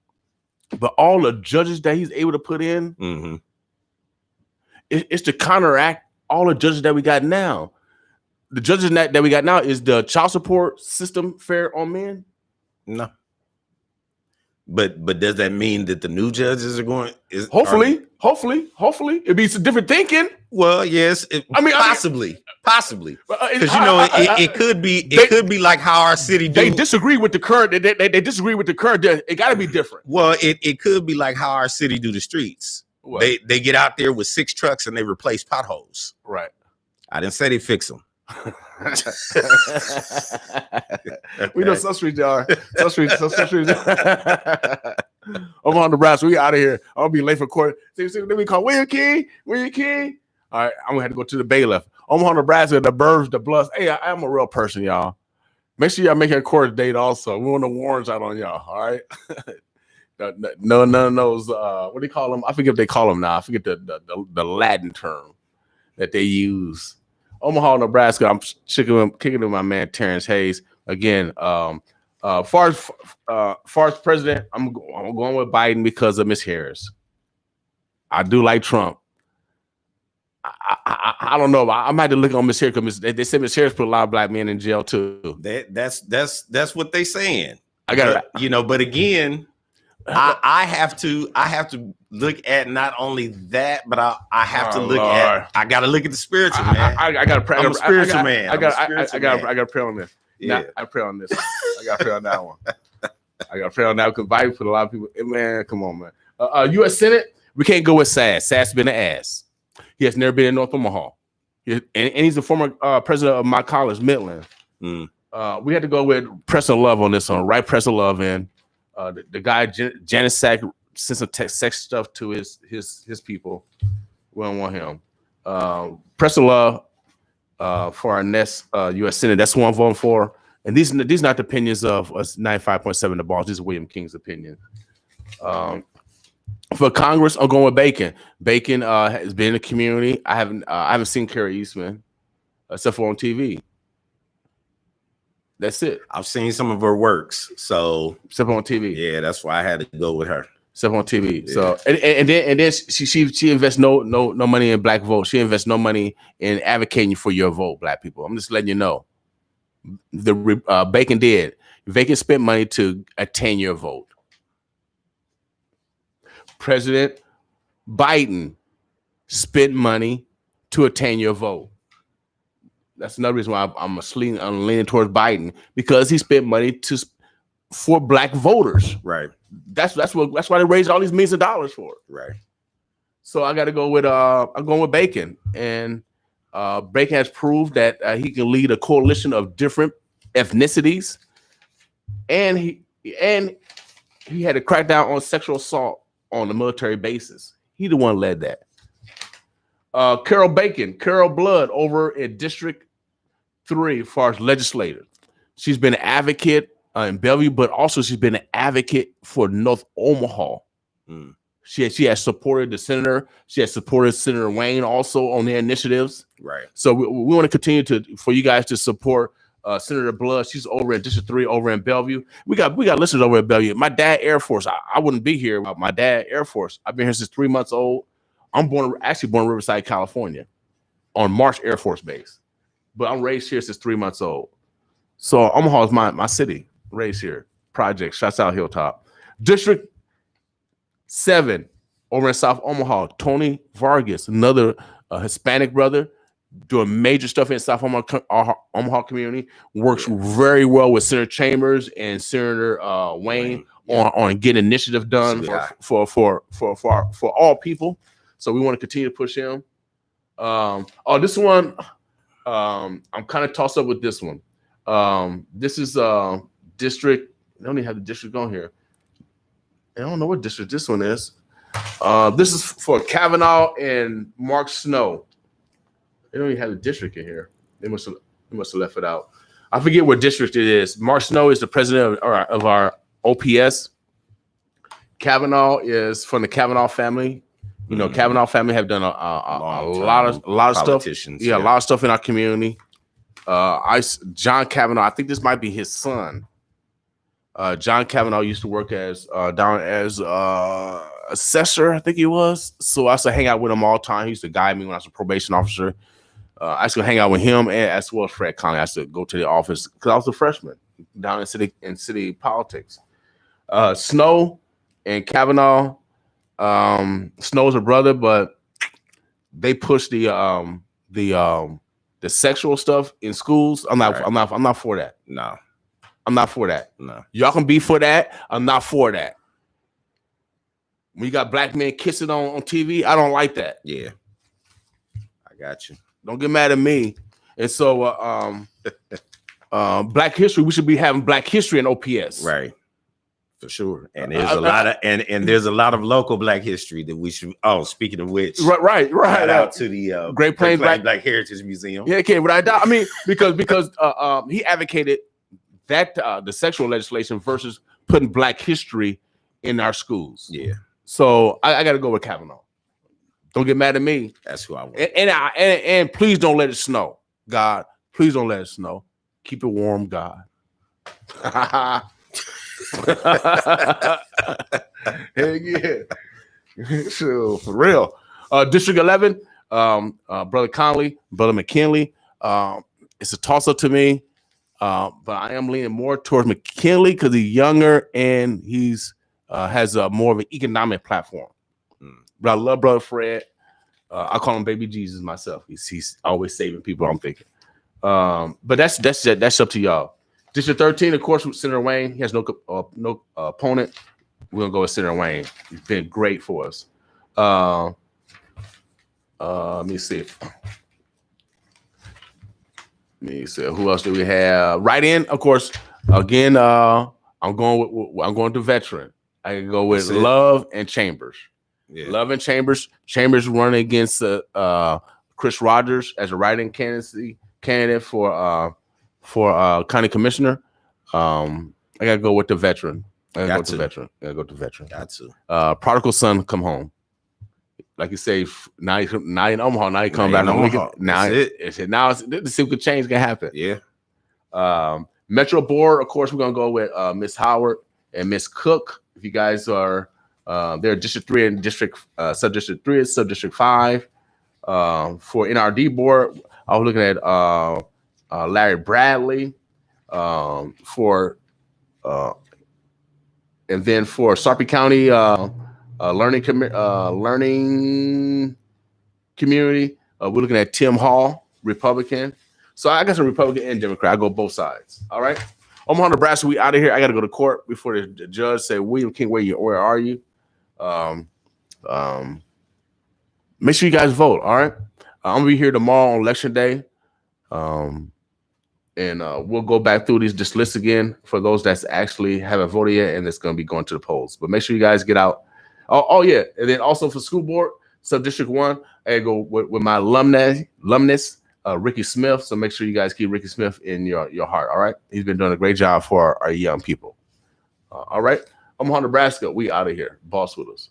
but all the judges that he's able to put in, mm-hmm. it's to counteract all the judges that we got now. The judges that we got now, is the child support system fair on men? No. But does that mean that the new judges are going? Hopefully, it'd be some different thinking. Well, yes, possibly, because it could be like how our city. They disagree with the current. They disagree with the current. It got to be different. Well, it could be like how our city do the streets. What? They get out there with 6 trucks and they replace potholes. Right. I didn't say they fix them. We know some streets are. Some streets. Omaha, Nebraska. We out of here. I'm gonna be late for court. Let me call William King. All right, I'm gonna have to go to the bailiff. Omaha, Nebraska. The Burbs, the Bluffs. Hey, I'm a real person, y'all. Make sure y'all make a court date also. We want the warrants out on y'all. All right. No, none of those. What do you call them? I forget what they call them now. I forget the Latin term that they use. Omaha, Nebraska. I'm kicking with my man Terrence Hayes again. Far as president, I'm going with Biden because of Miss Harris. I do like Trump. I don't know. I might have to look on Miss Harris because they said Miss Harris put a lot of black men in jail too. That's what they saying. I got but again, I have to look at not only that, but I have to look at. I got to look at the spiritual man. I got to pray. I'm a spiritual man. I got to pray on this. Yeah, I pray on this. I got to pray on that one. I got to pray on that because Biden put a lot of people. Man, come on, man. U.S. Senate, we can't go with Sass. Sass been an ass. He has never been in North Omaha. And he's the former president of my college, Midland. Mm. We had to go with Preston Love on this one, right? Preston Love in. The guy, Janice Sack, sent some sex stuff to his people. We don't want him. Preston Love for our next U.S. Senate. That's who I'm voting for. And these are not the opinions of us 95.7 The Balls. This is William King's opinion. For Congress, I'm going with Bacon. Bacon has been in the community. I haven't seen Carrie Eastman except for on TV. That's it. I've seen some of her works, so except on TV. Yeah, that's why I had to go with her. Except on TV. Yeah. So and then she invests no money in black vote. She invests no money in advocating for your vote, black people. I'm just letting you know. The Bacon did. Bacon spent money to attain your vote. President Biden spent money to attain your vote. That's another reason why I'm leaning towards Biden, because he spent money for black voters. Right. That's why they raised all these millions of dollars for it. Right. So I got to go with I'm going with Bacon, and Bacon has proved that he can lead a coalition of different ethnicities, and he had to crack down on sexual assault on the military bases. He the one led that. Carol Blood over in District 3 as far as legislator. She's been an advocate in Bellevue, but also she's been an advocate for North Omaha. Mm. She has supported the senator. She has supported Senator Wayne also on their initiatives. Right. So we want to continue for you guys to support Senator Blood. She's over in District 3 over in Bellevue. We got listeners over in Bellevue. My dad, Air Force. I wouldn't be here without my dad, Air Force. I've been here since 3 months old. I'm born in Riverside, California, on March Air Force Base, but I'm raised here since 3 months old. So Omaha is my city. Raised here. Project. Shouts out Hilltop. District 7 over in South Omaha. Tony Vargas, another Hispanic brother, doing major stuff in South Omaha community. Works very well with Senator Chambers and Senator Wayne on getting initiative done for all people. So we want to continue to push him. This one, I'm kind of tossed up with this one. This is district. I don't even have the district on here. I don't know what district this one is. This is for Kavanaugh and Mark Snow. They don't even have the district in here. They must have left it out. I forget what district it is. Mark Snow is the president of our OPS. Kavanaugh is from the Kavanaugh family. You know, Kavanaugh family have done a lot of stuff. Yeah, a lot of stuff in our community. John Kavanaugh, I think this might be his son. John Kavanaugh used to work down as assessor, I think he was. So I used to hang out with him all the time. He used to guide me when I was a probation officer. I used to hang out with him and as well as Fred Conley. I used to go to the office because I was a freshman down in city politics. Snow and Kavanaugh. Snow's a brother, but they push the sexual stuff in schools. I'm not for that. No. I'm not for that. No. Y'all can be for that. I'm not for that. When you got black men kissing on TV, I don't like that. Yeah. I got you. Don't get mad at me. And so Black History, we should be having Black History in OPS. Right. For sure. And there's there's a lot of local Black history that we should speaking of which. Right. Shout out to the Great Plains Black Heritage Museum. Yeah, okay, but I mean because he advocated that the sexual legislation versus putting Black history in our schools. Yeah. So I got to go with Kavanaugh. Don't get mad at me. That's who I want. And please don't let it snow, God. Please don't let it snow. Keep it warm, God. Hell yeah. So for real. District 11, Brother Conley, Brother McKinley. It's a toss-up to me. But I am leaning more towards McKinley because he's younger and he's has more of an economic platform. But I love Brother Fred. I call him Baby Jesus myself. He's always saving people, I'm thinking. But that's up to y'all. District 13, of course, with Senator Wayne. He has no opponent. We're gonna go with Senator Wayne. He's been great for us. Let me see. me see. Who else do we have? Right in, of course. Again, I'm going to veteran. I can go with Love and Chambers. Yeah. Love and Chambers. Chambers running against Chris Rogers as a write-in candidate for county commissioner. I gotta go with the veteran. I gotta go to veteran. Got to. Prodigal son, come home. Like you say, now you in Omaha. Now you come back. Now the super change can happen. Yeah. Metro Board, of course, we're gonna go with Miss Howard and Miss Cook. If you guys are they're District 3 and Sub-District 3 is Sub-District 5. For NRD Board, I was looking at Larry Bradley. And then for Sarpy County learning community, we're looking at Tim Hall, Republican. So I got some Republican and Democrat. I go both sides. All right. Omaha, Nebraska, we out of here. I got to go to court before the judge say, William King, where are you? Make sure you guys vote. All right. I'm gonna be here tomorrow on election day. And we'll go back through this list again for those that's actually haven't voted yet, and it's going to be going to the polls. But make sure you guys get out. Oh yeah, and then also for school board, Sub-District 1, I go with my alumnus, Ricky Smith. So make sure you guys keep Ricky Smith in your heart. All right, he's been doing a great job for our young people. All right, Omaha, Nebraska, we out of here. Boss with us.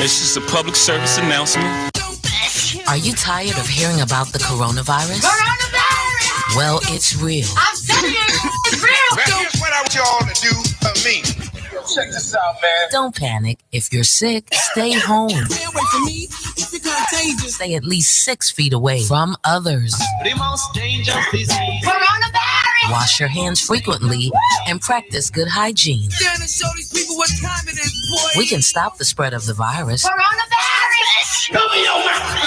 It's just a public service announcement. Are you tired of hearing about the coronavirus? Well, it's real. I'm telling you, it's real. Here's what I want y'all to do for me. Check this out, man. Don't panic. If you're sick, stay home. Stay away from me. If you're contagious. Stay at least 6 feet away from others. The most dangerous disease. Coronavirus. Wash your hands frequently and practice good hygiene. Gonna show these people what time it is, boy. We can stop the spread of the virus. Coronavirus. Show me your mouth.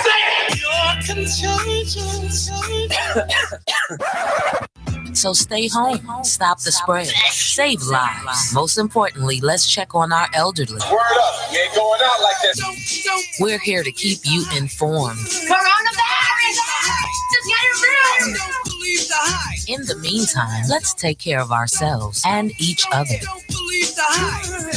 Say it. You're contagious. So stay home, stop the spread, save lives. Most importantly, let's check on our elderly. Word up, you ain't going out like this. We're here to keep you informed. Coronavirus! Just get it real! Don't believe the hype. In the meantime, let's take care of ourselves and each other. Don't believe the hype.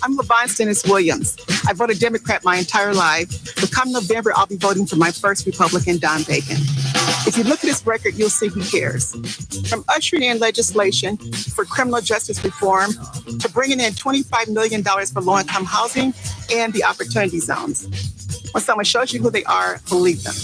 I'm LaVon Stennis Williams. I voted Democrat my entire life, but come November, I'll be voting for my first Republican, Don Bacon. If you look at his record, you'll see he cares. From ushering in legislation for criminal justice reform to bringing in $25 million for low-income housing and the opportunity zones. When someone shows you who they are, believe them.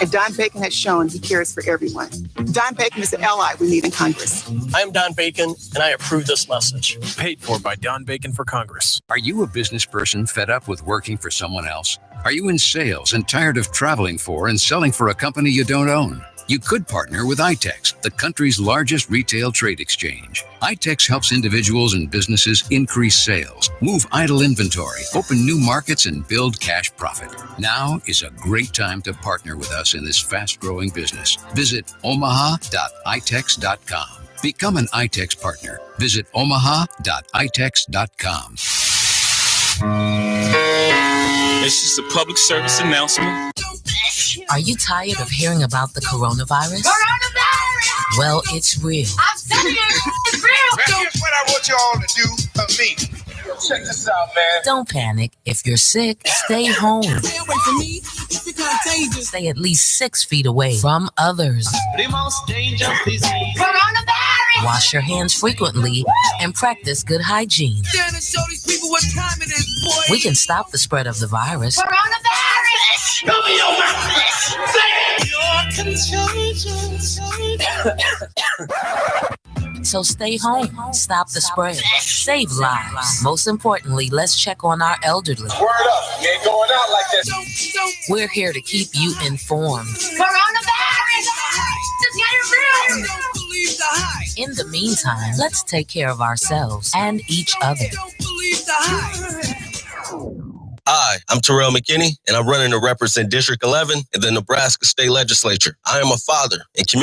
And Don Bacon has shown he cares for everyone. Don Bacon is the ally we need in Congress. I'm Don Bacon, and I approve this message. Paid for by Don Bacon for Congress. Are you a business person fed up with working for someone else? Are you in sales and tired of traveling for and selling for a company you don't own? You could partner with iTex, the country's largest retail trade exchange. iTex helps individuals and businesses increase sales, move idle inventory, open new markets, and build cash profit. Now is a great time to partner with us in this fast-growing business. Visit omaha.itex.com. Become an iTex partner. Visit omaha.itex.com. It's just a public service announcement. Are you tired of hearing about the coronavirus? Well, it's real. I'm telling you, it's real. Here's what I want y'all to do for me. Check this out, man. Don't panic. If you're sick, stay home. Stay away from me. If you're contagious. Stay at least 6 feet away from others. The most dangerous disease. Coronavirus. Wash your hands frequently and practice good hygiene. Gonna show these people what time it is, boy. We can stop the spread of the virus. Coronavirus. Show me your mouth. Say it. You're contagious. So stay home, stop the spread, save lives. Most importantly, let's check on our elderly. Word up, you ain't going out like this. We're here to keep you informed. Coronavirus! Just get it real! Don't believe the hype. In the meantime, let's take care of ourselves and each other. Don't believe the hype. Hi, I'm Terrell McKinney, and I'm running to represent District 11 in the Nebraska State Legislature. I am a father and community